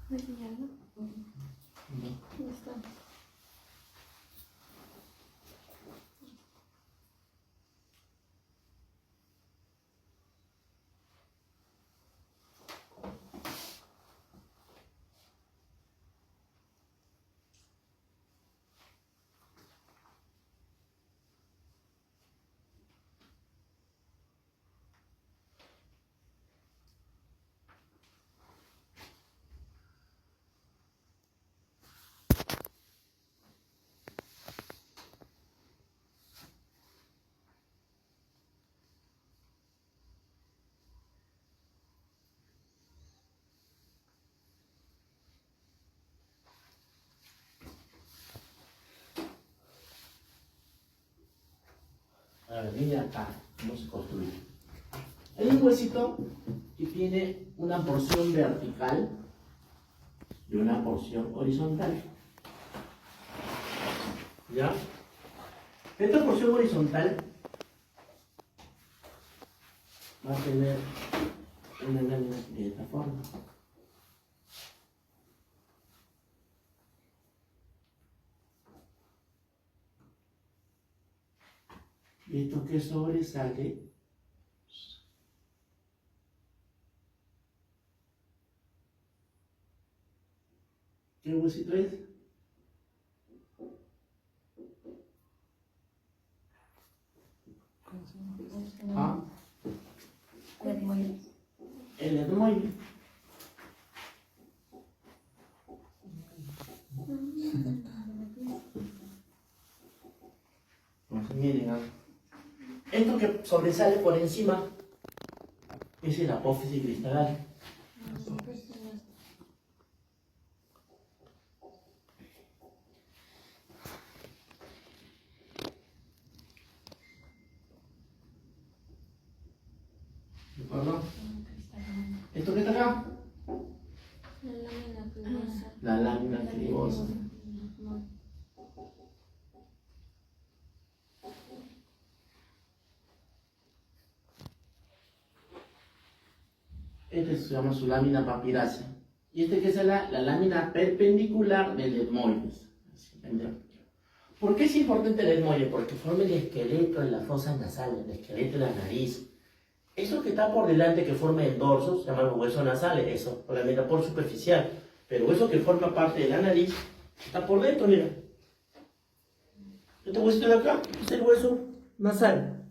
¿Me señala? ¿Dónde está? A ver, mira acá cómo se construye. Hay un huesito que tiene una porción vertical y una porción horizontal. ¿Ya? Esta porción horizontal va a tener una lámina de esta forma. Y esto que sobresale ¿qué huesito es? ¿Ah? El etmoide. Entonces, miren, esto que sobresale por encima es el apófisis cristal. ¿De acuerdo? ¿Esto qué está acá? La lámina fibrosa. La lámina fibrosa. Este se llama su lámina papirácea. Y este que es la lámina perpendicular del etmoides. ¿Por qué es importante el etmoide? Porque forma el esqueleto de la fosa nasal, el esqueleto de la nariz. Eso que está por delante, que forma el dorso, se llama hueso nasal, eso, obviamente por superficial. Pero eso que forma parte de la nariz, está por dentro, mira. Este huesito de acá es el hueso nasal.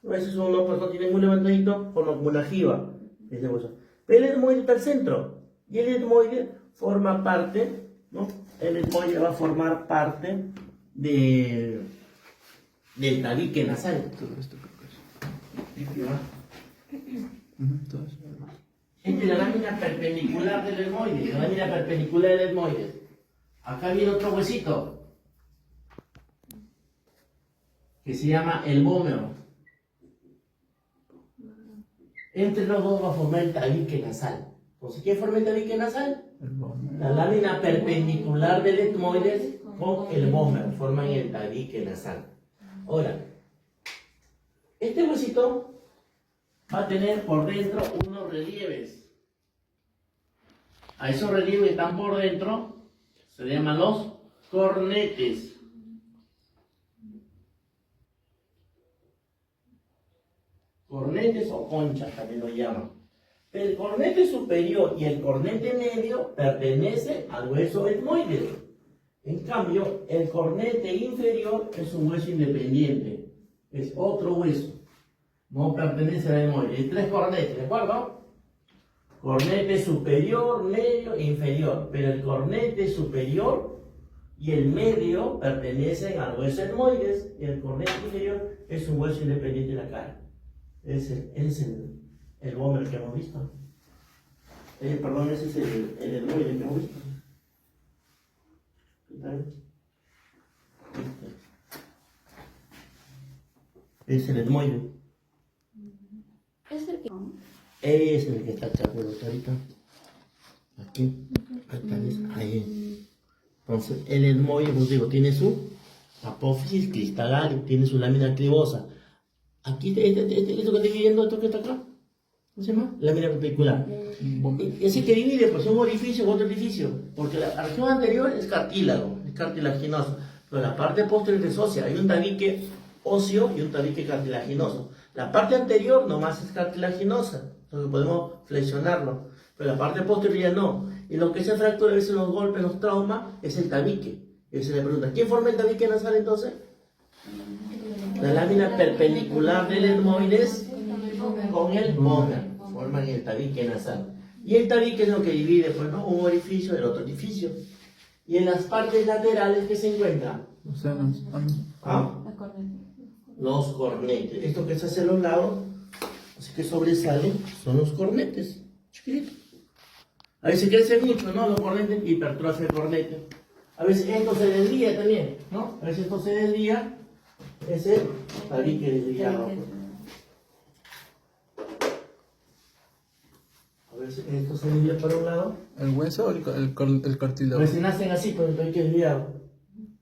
A veces uno pues, no tiene muy levantadito, forma como una jiba, este hueso. Pero el etmoide está al centro. Y el etmoide forma parte, ¿no? El etmoide va a formar parte del tabique nasal. Todo esto creo que es. ¿Ya? Todo eso. Esta es la lámina perpendicular del etmoide, la lámina perpendicular del etmoide. Acá viene otro huesito que se llama el vómero. Entre los dos va a formar el tabique nasal. Entonces, ¿qué forma el tabique nasal? La lámina perpendicular del etmoides con el vómero forman el tabique nasal. Ahora, este huesito va a tener por dentro unos relieves. A esos relieves que están por dentro se le llaman los cornetes. Cornetes o conchas también lo llaman. El cornete superior y el cornete medio pertenecen al hueso etmoide. En cambio, el cornete inferior es un hueso independiente. Es otro hueso. No pertenece al etmoide. Hay tres cornetes, ¿de acuerdo? Cornete superior, medio e inferior. Pero el cornete superior y el medio pertenece al hueso etmoides, y el cornete inferior es un hueso independiente de la cara. Ese es el vómer que hemos visto. Perdón, ese es el etmoide que hemos visto. ¿Está bien? Es el etmoide. Es el que. Es el que está chapudo ahorita. Aquí. Ahí. Entonces, el etmoide, como digo, tiene su apófisis cristalal, tiene su lámina clivosa. Aquí, esto que estoy viendo, esto que está acá, ¿cómo se llama? Lámina perpendicular. Ese que divide, pues, un orificio con otro orificio, porque la región anterior es cartílago, es cartilaginoso, pero la parte posterior es ósea. Hay un tabique óseo y un tabique cartilaginoso. La parte anterior nomás es cartilaginosa, entonces podemos flexionarlo, pero la parte posterior ya no. Y lo que se fractura a veces en los golpes, los traumas, es el tabique. Y se le pregunta, ¿quién forma el tabique nasal entonces? La lámina perpendicular del etmoides con el vómer forman el tabique nasal. Y el tabique es lo que divide, pues, ¿no? Un orificio del otro orificio. Y en las partes laterales, ¿qué se encuentran? Los senos. ¿Ah? La corneta. Los cornetes. Esto que se hace a los lados, así que sobresalen, son los cornetes. Chiquititos. A veces crecen mucho, ¿no? Los cornetes, hipertrofia de cornete. A veces esto se desvía también, ¿no? A veces esto se desvía, es el tabique desviado. A veces esto se desvía para un lado. ¿El hueso o el A cartílago? veces nacen así, pero el tabique desviado,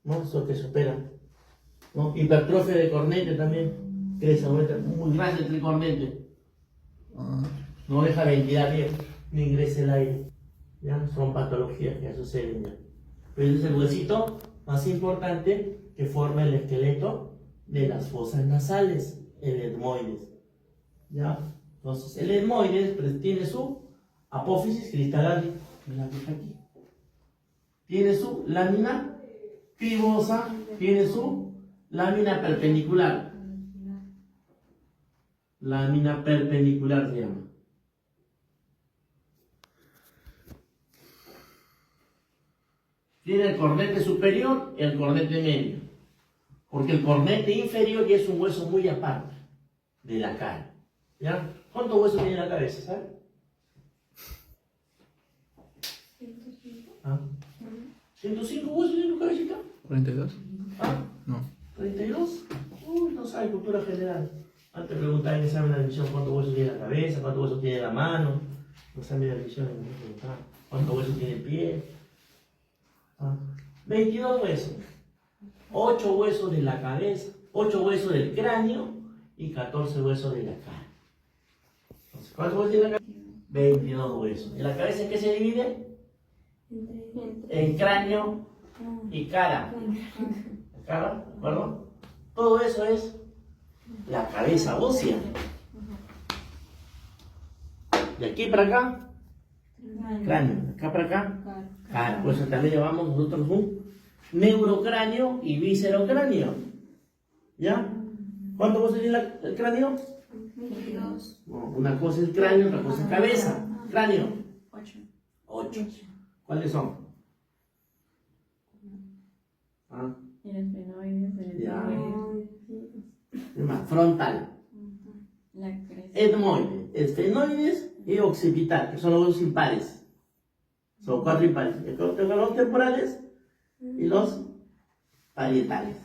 ¿no? Eso que se opera, ¿no? Hipertrofia de cornete también. Crece, aumenta, muy grande el tricornete. Ah, No deja ventilar bien, ni ingresa el aire. ¿Ya? Son patologías que suceden ya. Pero ese es el huesito más importante que forma el esqueleto de las fosas nasales, el etmoides. ¿Ya? Entonces, el etmoides tiene su apófisis cristalal, mira que está aquí. Tiene su lámina pivosa, tiene su lámina perpendicular. Lámina perpendicular se llama. Tiene el cornete superior y el cornete medio. Porque el cornete inferior ya es un hueso muy aparte de la cara. ¿Ya? ¿Cuántos huesos tiene la cabeza, sabes? 105. ¿Ah? ¿105 huesos tiene tu cabecita? ¿42? ¿Ah? No. ¿32? Uy, no sabe cultura general. Antes preguntaba en el examen de admisión cuántos huesos tiene la cabeza, cuántos huesos tiene la mano. En el examen de admisión me preguntaba cuántos huesos tiene el pie. 22 huesos, 8 huesos de la cabeza, 8 huesos del cráneo y 14 huesos de la cara. Entonces, ¿cuántos huesos tiene la cabeza? 22 huesos. ¿Y la cabeza en qué se divide? En cráneo y cara. ¿Cara? ¿De acuerdo? Todo eso es la cabeza ósea. De aquí para acá, cráneo. De acá para acá, cara. Por eso también llamamos nosotros un neurocráneo y viscerocráneo. ¿Ya? ¿Cuántos huesos tiene el cráneo? 22. No, una cosa es el cráneo, otra cosa es cabeza. Cráneo. 8. 8. ¿Cuáles son? ¿Ah? El esfenoides, el Ya. etmoides. Frontal. La cresta. Etmoide, esfenoides y occipital, que son los huesos impares. Son 4 impares. Los temporales y los parietales.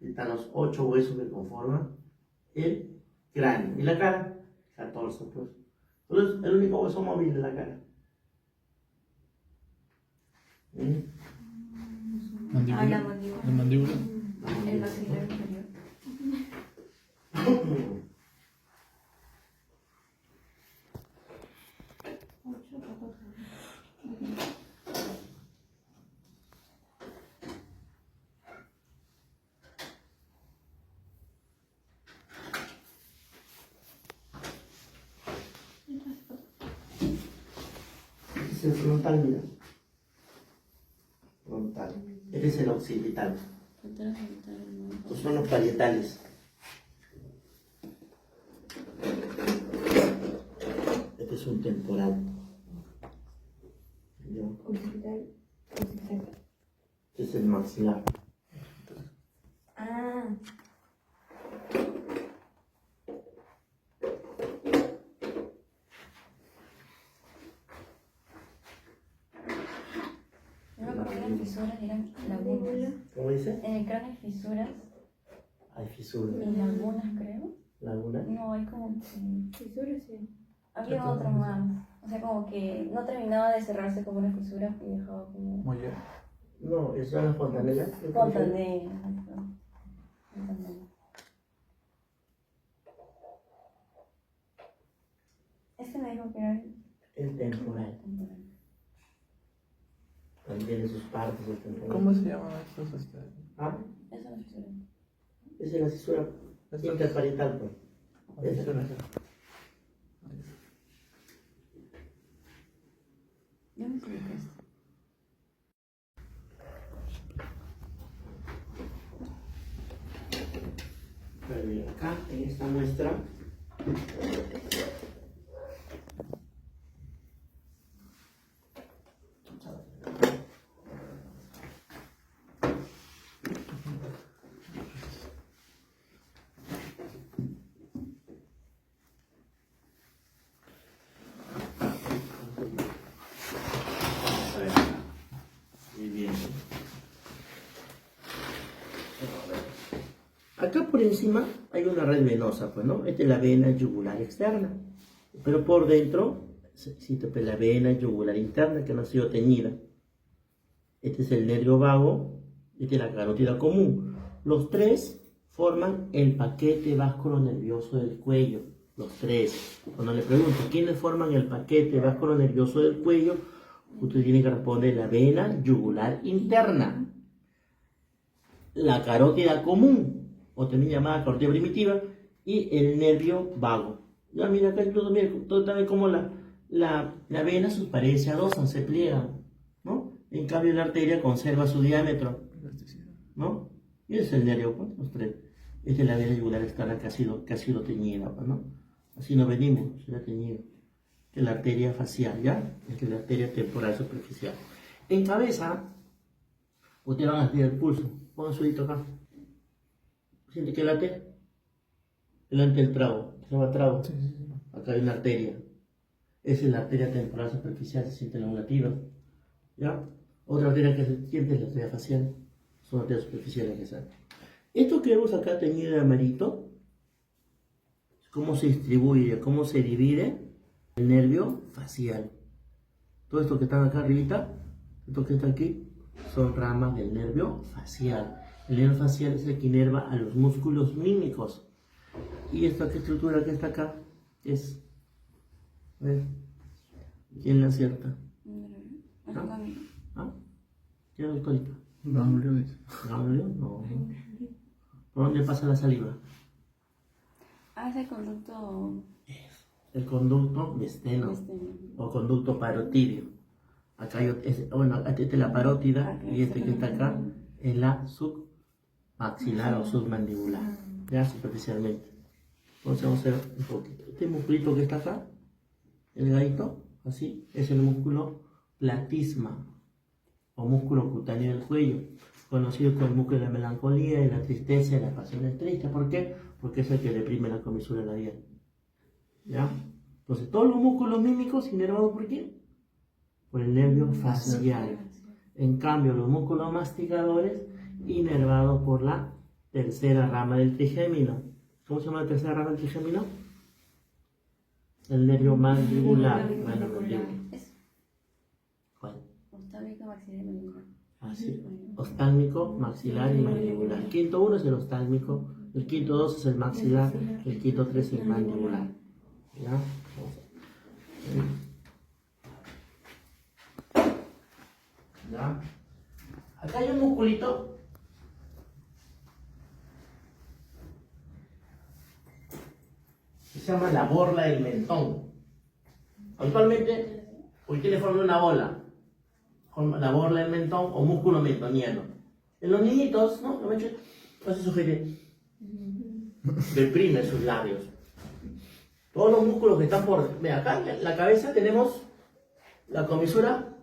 Están los 8 huesos que conforman el cráneo. ¿Y la cara? 14, pues. Entonces, el único hueso móvil es la cara. ¿Mandíbula? la mandíbula. ¿La mandíbula? El maxilar inferior. Este es el frontal, mira. Frontal. Este es el occipital. Estos son los parietales. Este es un temporal. ¿Ya? Occipital. Este es es el maxilar. Ah. Yo me acuerdo que eran fisuras y eran lagunas. ¿Cómo dice? En el cráneo hay fisuras Hay fisuras. y lagunas, creo. ¿Laguna? No, hay como que... Fisuras, sí. Había otro más. O sea, como que no terminaba de cerrarse como una fisura y dejaba como... Muy bien. No, eso es la fontanela. Fontanela. Fontanela. Este me dijo que era El temporal. temporal. También tiene sus partes el temporal. ¿Cómo se llaman estos? Ah, Eso no es fisura. esa es la fisura interparietal, pues. Esa. Yo no sé qué es esto. Pero mira, acá en esta muestra muy bien. Acá por encima hay una red venosa, pues, ¿no? Esta es la vena yugular externa. Pero por dentro existe pues, la vena yugular interna que no ha sido teñida. Este es el nervio vago, esta es la carótida común. Los tres forman el paquete vasculonervioso del cuello. Los tres. Cuando le pregunto quiénes forman el paquete vasculonervioso del cuello, usted tiene que responder la vena yugular interna, la carótida común, o también llamada carótida primitiva, y el nervio vago. Ya mira acá todo también como la vena se parece a dos, se pliegan, ¿no? En cambio la arteria conserva su diámetro, ¿no? Y ese es el nervio, pues, los tres. Esta es la vena yugular externa que ha sido teñida, pues, ¿no? Así nos venimos, se ha teñido. Esta es la arteria facial, ¿ya? Esta es la arteria temporal superficial. En cabeza, ustedes van a sentir el pulso. Pongan su dedito acá. ¿Siente que late? Delante del trago. Se llama trago. Sí, sí, sí. Acá hay una arteria. Esa es la arteria temporal superficial, se sienten los latidos. ¿Ya? Otra arteria que se siente es la arteria facial. Son arterias superficiales que salen. Esto que vemos acá teñido de amarito, cómo se distribuye, cómo se divide el nervio facial. Todo esto que están acá arribita, esto que está aquí, son ramas del nervio facial. El nervio facial es el que inerva a los músculos mímicos. Y esta estructura que está acá es... A ver, ¿quién la acierta? ¿Ah? ¿Quién es doctorita? Ganglio dice. ¿Ganglio? No. ¿Por dónde pasa la saliva? Ah, es el conducto... El conducto mesteno o conducto parotidio. Acá hay, bueno, esta es la parótida y este que está acá es la submaxilar o submandibular, ya superficialmente. Entonces vamos a ver un poquito. Este musculito que está acá, el gadito, así, es el músculo platisma o músculo cutáneo del cuello, conocido como el músculo de la melancolía, de la tristeza, de las pasiones tristes. ¿Por qué? Porque es el que deprime la comisura labial. ¿Ya? Entonces, todos los músculos mímicos inervados por quién? Por el nervio facial. En cambio, los músculos masticadores inervados por la tercera rama del trigémino. ¿Cómo se llama la tercera rama del trigémino? El nervio mandibular. Bueno, Es ¿cuál? ostálmico, maxilar y mandibular. Así. Oftálmico, maxilar y mandibular. El quinto uno es el oftálmico, el quinto dos es el maxilar, el quinto tres es el mandibular. ¿Ya? Vamos a ver. ¿Ya? Acá hay un musculito que se llama la borla del mentón. Actualmente, hoy tiene forma de una bola, la borla del mentón o músculo mentoniano. En los niñitos, ¿no? Lo hecho, hace sugerir. Deprime sus labios. Todos los músculos que están por... Ve, acá en la cabeza tenemos la comisura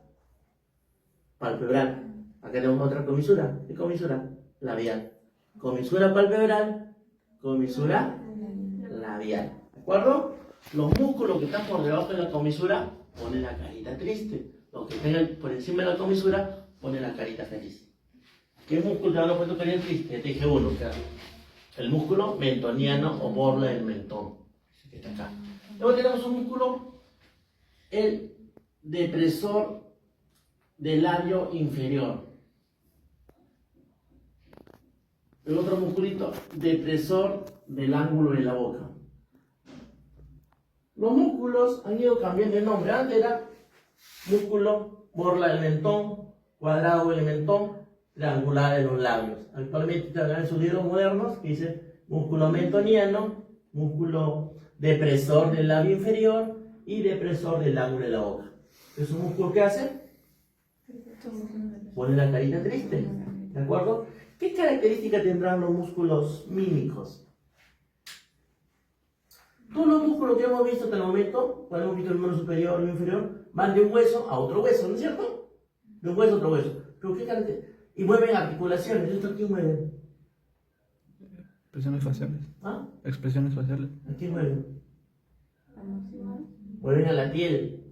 palpebral. Acá tenemos otra comisura. ¿Qué comisura? Labial. Comisura palpebral, comisura labial. ¿De acuerdo? Los músculos que están por debajo de la comisura ponen la carita triste. Los que estén por encima de la comisura ponen la carita feliz. ¿Qué músculo te van a poner carita triste? Te dije uno, claro. El músculo mentoniano o borla del mentón. Que está acá. Luego tenemos un músculo, el depresor del labio inferior. El otro musculito, depresor del ángulo de la boca. Los músculos han ido cambiando de nombre. Antes era músculo borla del mentón, cuadrado del mentón, triangular de los labios. Actualmente están en sus libros modernos que dice músculo mentoniano, músculo depresor del labio inferior y depresor del ángulo de la boca. ¿Es un músculo que hace? Pone la carita triste. ¿De acuerdo? ¿Qué característica tendrán los músculos mímicos? Todos los músculos que hemos visto hasta el momento, cuando hemos visto el miembro superior y el inferior, van de un hueso a otro hueso, ¿no es cierto? De un hueso a otro hueso. ¿Pero qué característica? Y mueven articulaciones. ¿Esto qué mueven? Expresiones faciales. ¿Ah? Expresiones faciales. ¿A qué mueven? Mueven a la piel.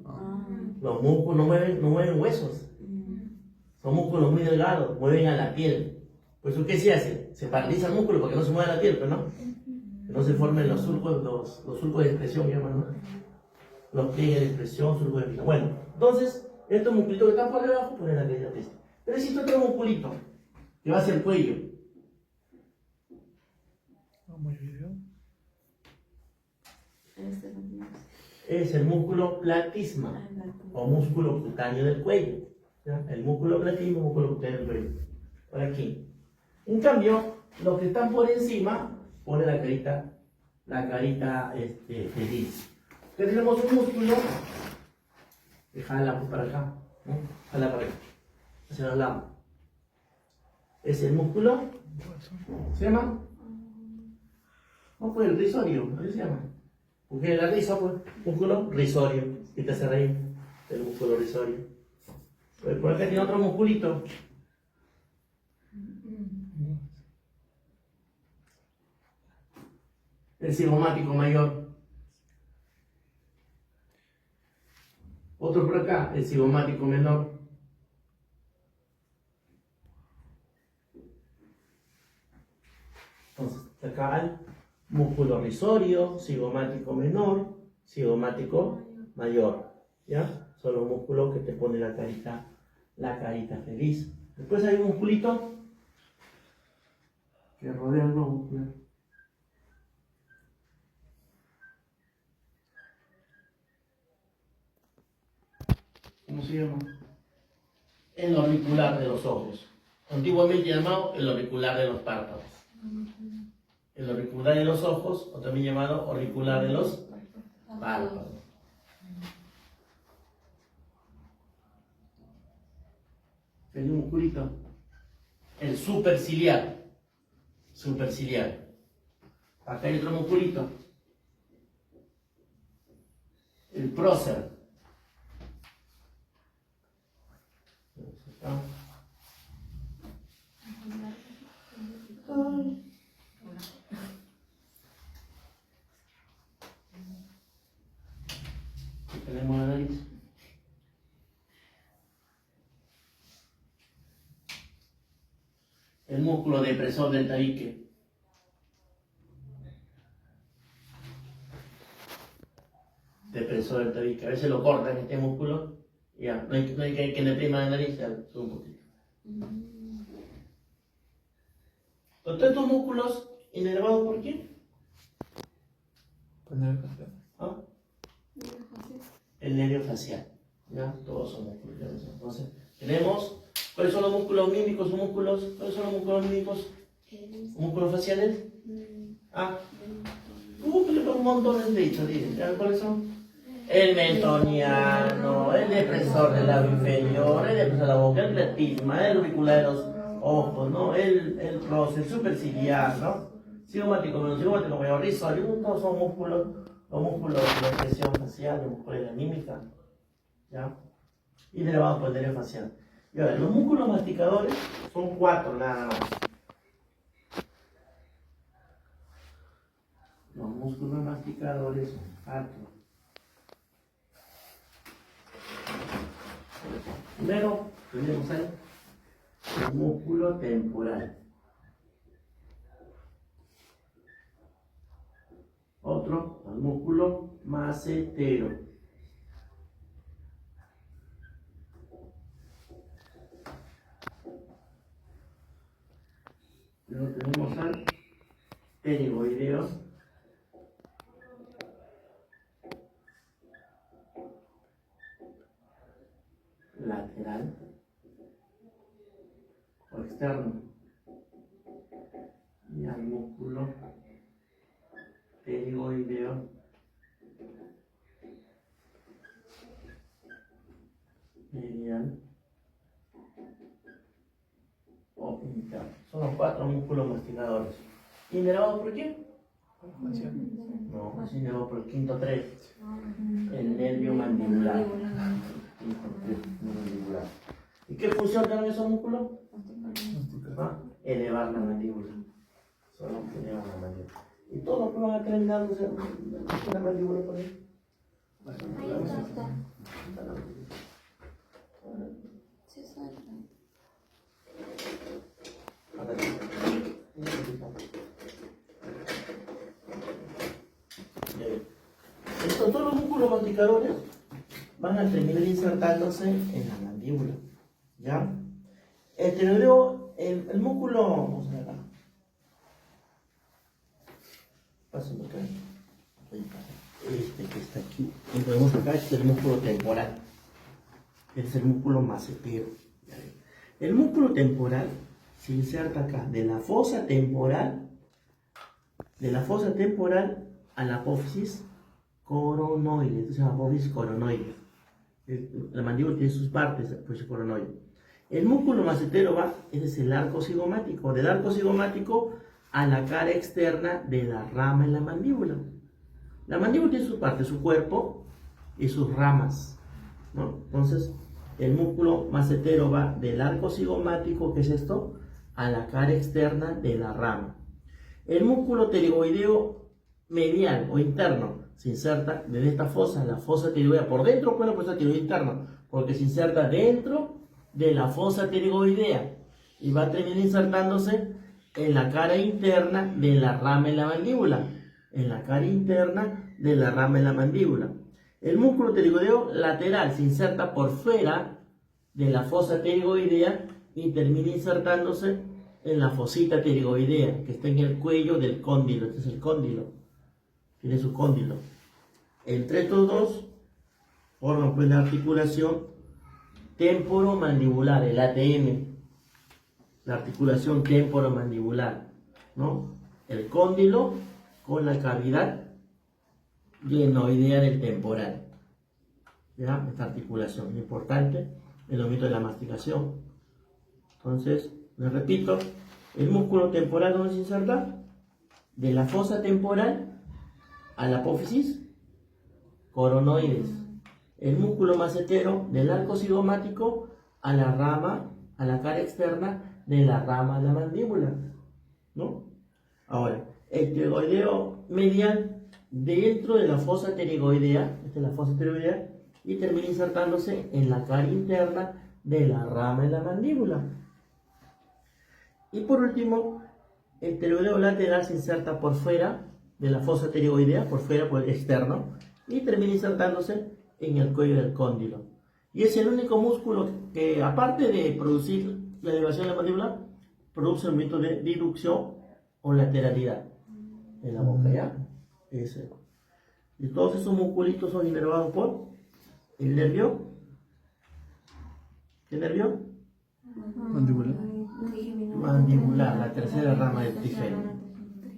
Los músculos no mueven huesos. Son músculos muy delgados, mueven a la piel. Por eso, ¿qué se hace? Se paraliza el músculo para que no se mueva la piel, pero no. Que no se formen los surcos de expresión, llaman, ¿no? Los pliegues de expresión, surcos de expresión. Bueno, entonces, estos musculitos que están por debajo ponen la carita triste. Pero existe otro musculito, que va hacia el cuello. Es el músculo platisma o músculo cutáneo del cuello. ¿Ya? El músculo platisma, músculo cutáneo del cuello. Por aquí. En cambio, los que están por encima ponen la carita feliz. Entonces tenemos un músculo que jala para acá, ¿no? Jala para acá, hacia los lados. Es el músculo, ¿se llama? ¿Cómo fue el risorio? ¿Así se llama? Porque la risa, pues, músculo risorio, que te hace reír, el músculo risorio. Pues por acá tiene otro musculito. El cigomático mayor. Otro por acá, el cigomático menor. Entonces, acá hay músculo risorio, cigomático menor, cigomático mayor. ¿Ya? Son los músculos que te ponen la carita feliz. Después hay un musculito que rodea el globo ocular. ¿Cómo se llama? El auricular de los ojos. Antiguamente llamado el auricular de los párpados. El auricular de los ojos, o también llamado auricular de los párpados. El musculito. El superciliar. Superciliar. Acá hay otro musculito. El prócer. Aquí tenemos la nariz. El músculo depresor del tabique. Depresor del tabique. A veces lo cortan este músculo. Ya, no hay que le prima la nariz, ya sube un poquito. Todos estos músculos inervados, ¿por qué? Por nervio facial. ¿Ah? El nervio facial. ¿Ya? Todos son músculos. Entonces, tenemos. ¿Cuáles son los músculos mímicos o músculos? ¿Cuáles son los músculos mímicos? ¿Músculos faciales? Ah. Un montón de dichos, dicen. ¿Cuáles son? El mentoniano, el depresor del labio inferior, el depresor de la boca, el platisma, el auricular de los ojos, ¿no? El prócer, el superciliar, ¿no? Cigomático menos, cigomático mayor, risorio, todos son músculos, los músculos de la expresión facial, los músculos de la mímica, ¿ya? Y derivado por el nervio facial. Y ahora, los músculos masticadores son 4 nada más. Los músculos masticadores son 4. Primero tenemos el músculo temporal. Otro, el músculo macetero. Luego tenemos al pterigoideo. Lateral o externo. Y al músculo pterigoideo medial o interno. Son los 4 músculos masticadores. ¿Inervados por qué? No, es inervado por el quinto 3, el nervio mandibular. Mandibular. ¿Y qué función tienen esos músculos? Elevar la mandíbula. Solo elevar la mandíbula. Y todos los que van a terminar una mandíbula por ahí. Entonces, todos los músculos masticadores van a terminar insertándose en la mandíbula. ¿Ya? El músculo, vamos a ver acá. Pásenme acá. Este que está aquí. Y podemos acá, este es el músculo temporal. Este es el músculo macetero. El músculo temporal se inserta acá, de la fosa temporal a la apófisis coronoide. Esto se llama apófisis coronoide. La mandíbula tiene sus partes, apófisis coronoide. El músculo macetero va, ese es el arco cigomático. Del arco cigomático a la cara externa de la rama en la mandíbula. La mandíbula tiene sus partes, su cuerpo y sus ramas, ¿no? Entonces, el músculo macetero va del arco cigomático, que es esto, a la cara externa de la rama. El músculo pterigoideo medial o interno se inserta desde esta fosa, la fosa pterigoidea. Por dentro, bueno, pues el pterigoideo interno, porque se inserta dentro de la fosa pterigoidea y va a terminar insertándose en la cara interna de la rama en la mandíbula. En la cara interna de la rama en la mandíbula. El músculo pterigoideo lateral se inserta por fuera de la fosa pterigoidea y termina insertándose en la fosita pterigoidea, que está en el cuello del cóndilo. Este es el cóndilo. Tiene su cóndilo. Entre estos dos forman pues la articulación temporomandibular, el ATM. La articulación temporomandibular, ¿no? El cóndilo con la cavidad glenoidea del temporal. ¿Ya? Esta articulación es importante en el momento de la masticación. Entonces, les repito, el músculo temporal, ¿dónde se inserta? De la fosa temporal a la apófisis coronoides. El músculo macetero del arco cigomático a la rama, a la cara externa de la rama de la mandíbula, ¿no? Ahora, el pterigoideo medial dentro de la fosa pterigoidea, esta es la fosa pterigoidea, y termina insertándose en la cara interna de la rama de la mandíbula. Y por último, el pterigoideo lateral se inserta por fuera de la fosa pterigoidea, por fuera, por el externo, y termina insertándose en el cuello del cóndilo. Y es el único músculo que, aparte de producir la elevación de la mandíbula, produce el movimiento de diducción o lateralidad en la boca, ¿ya? Ese. Y todos esos musculitos son inervados por el nervio. ¿Qué nervio? Mandíbula. Mandibular, la tercera rama del trigémino.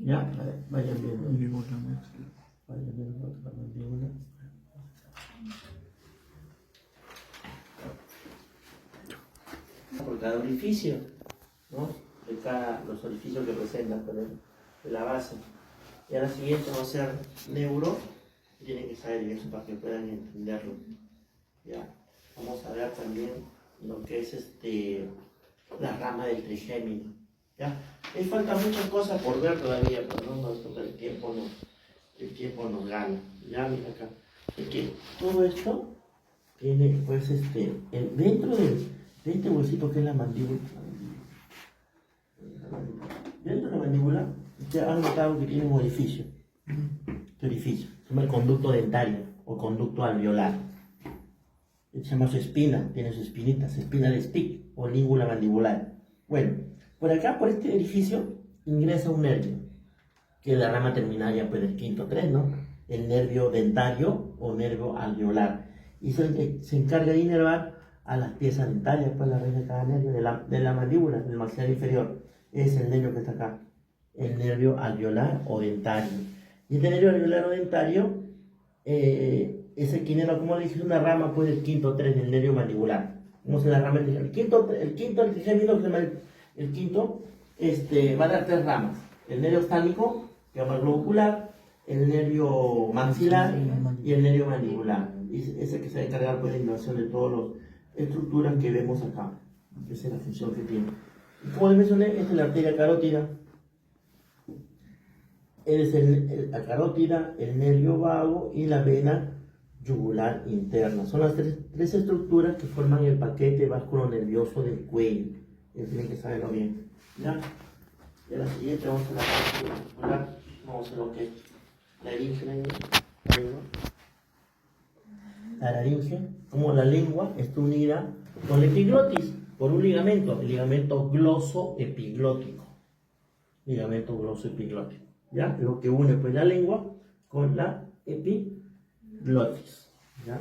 ¿Ya? A ver, vayan viendo. Mandíbula maxilar. Vayan viendo la mandíbula. Por cada orificio, ¿no? De cada, los orificios que presentan de la base. Y a la siguiente va a ser neuro. Tienen que saber eso para que puedan entenderlo. ¿Ya? Vamos a ver también lo que es la rama del trigémino. ¿Ya? Me faltan muchas cosas por ver todavía, pero no, el tiempo nos gana. Ya, mira acá. Es que todo esto tiene, pues, dentro de este huesito que es la mandíbula. Dentro de la mandíbula, ustedes han notado que tiene un orificio. Este orificio se llama el conducto dentario o conducto alveolar. Se llama su espina, tiene sus espinitas, espina de Stick o língula mandibular. Bueno, por acá, por este orificio, ingresa un nervio, que es la rama terminaria pues, del quinto 3, ¿no? El nervio dentario o nervio alveolar. Y se encarga de inervar a las piezas dentarias, pues la raíz de cada nervio, de la mandíbula, del maxilar inferior. Es el nervio que está acá, el nervio alveolar o dentario. Y este nervio alveolar o dentario es el que inerva, como le dije, una rama pues, del quinto 3 del nervio mandibular. Vamos a la rama del el quinto, el trigémino, que se llama el quinto, va a dar 3 ramas. El nervio oftálmico, que se llama el globo ocular, el nervio maxilar y el nervio mandibular. Y es el que se va a encargar pues, de la innervación de todas las estructuras que vemos acá. Esa es la función que tiene. Y como les mencioné, esta es la arteria carótida. Es la carótida, el nervio vago y la vena yugular interna. Son las tres estructuras que forman el paquete vasculo nervioso del cuello. Tienen que saberlo bien. ¿Ya? Y a la siguiente vamos a la parte muscular. Vamos a lo que es la laringe. La laringe, como la lengua, está unida con la epiglotis por un ligamento, el ligamento glosoepiglótico. Ligamento glosoepiglótico. ¿Ya? Lo que une pues la lengua con la epiglotis. ¿Ya?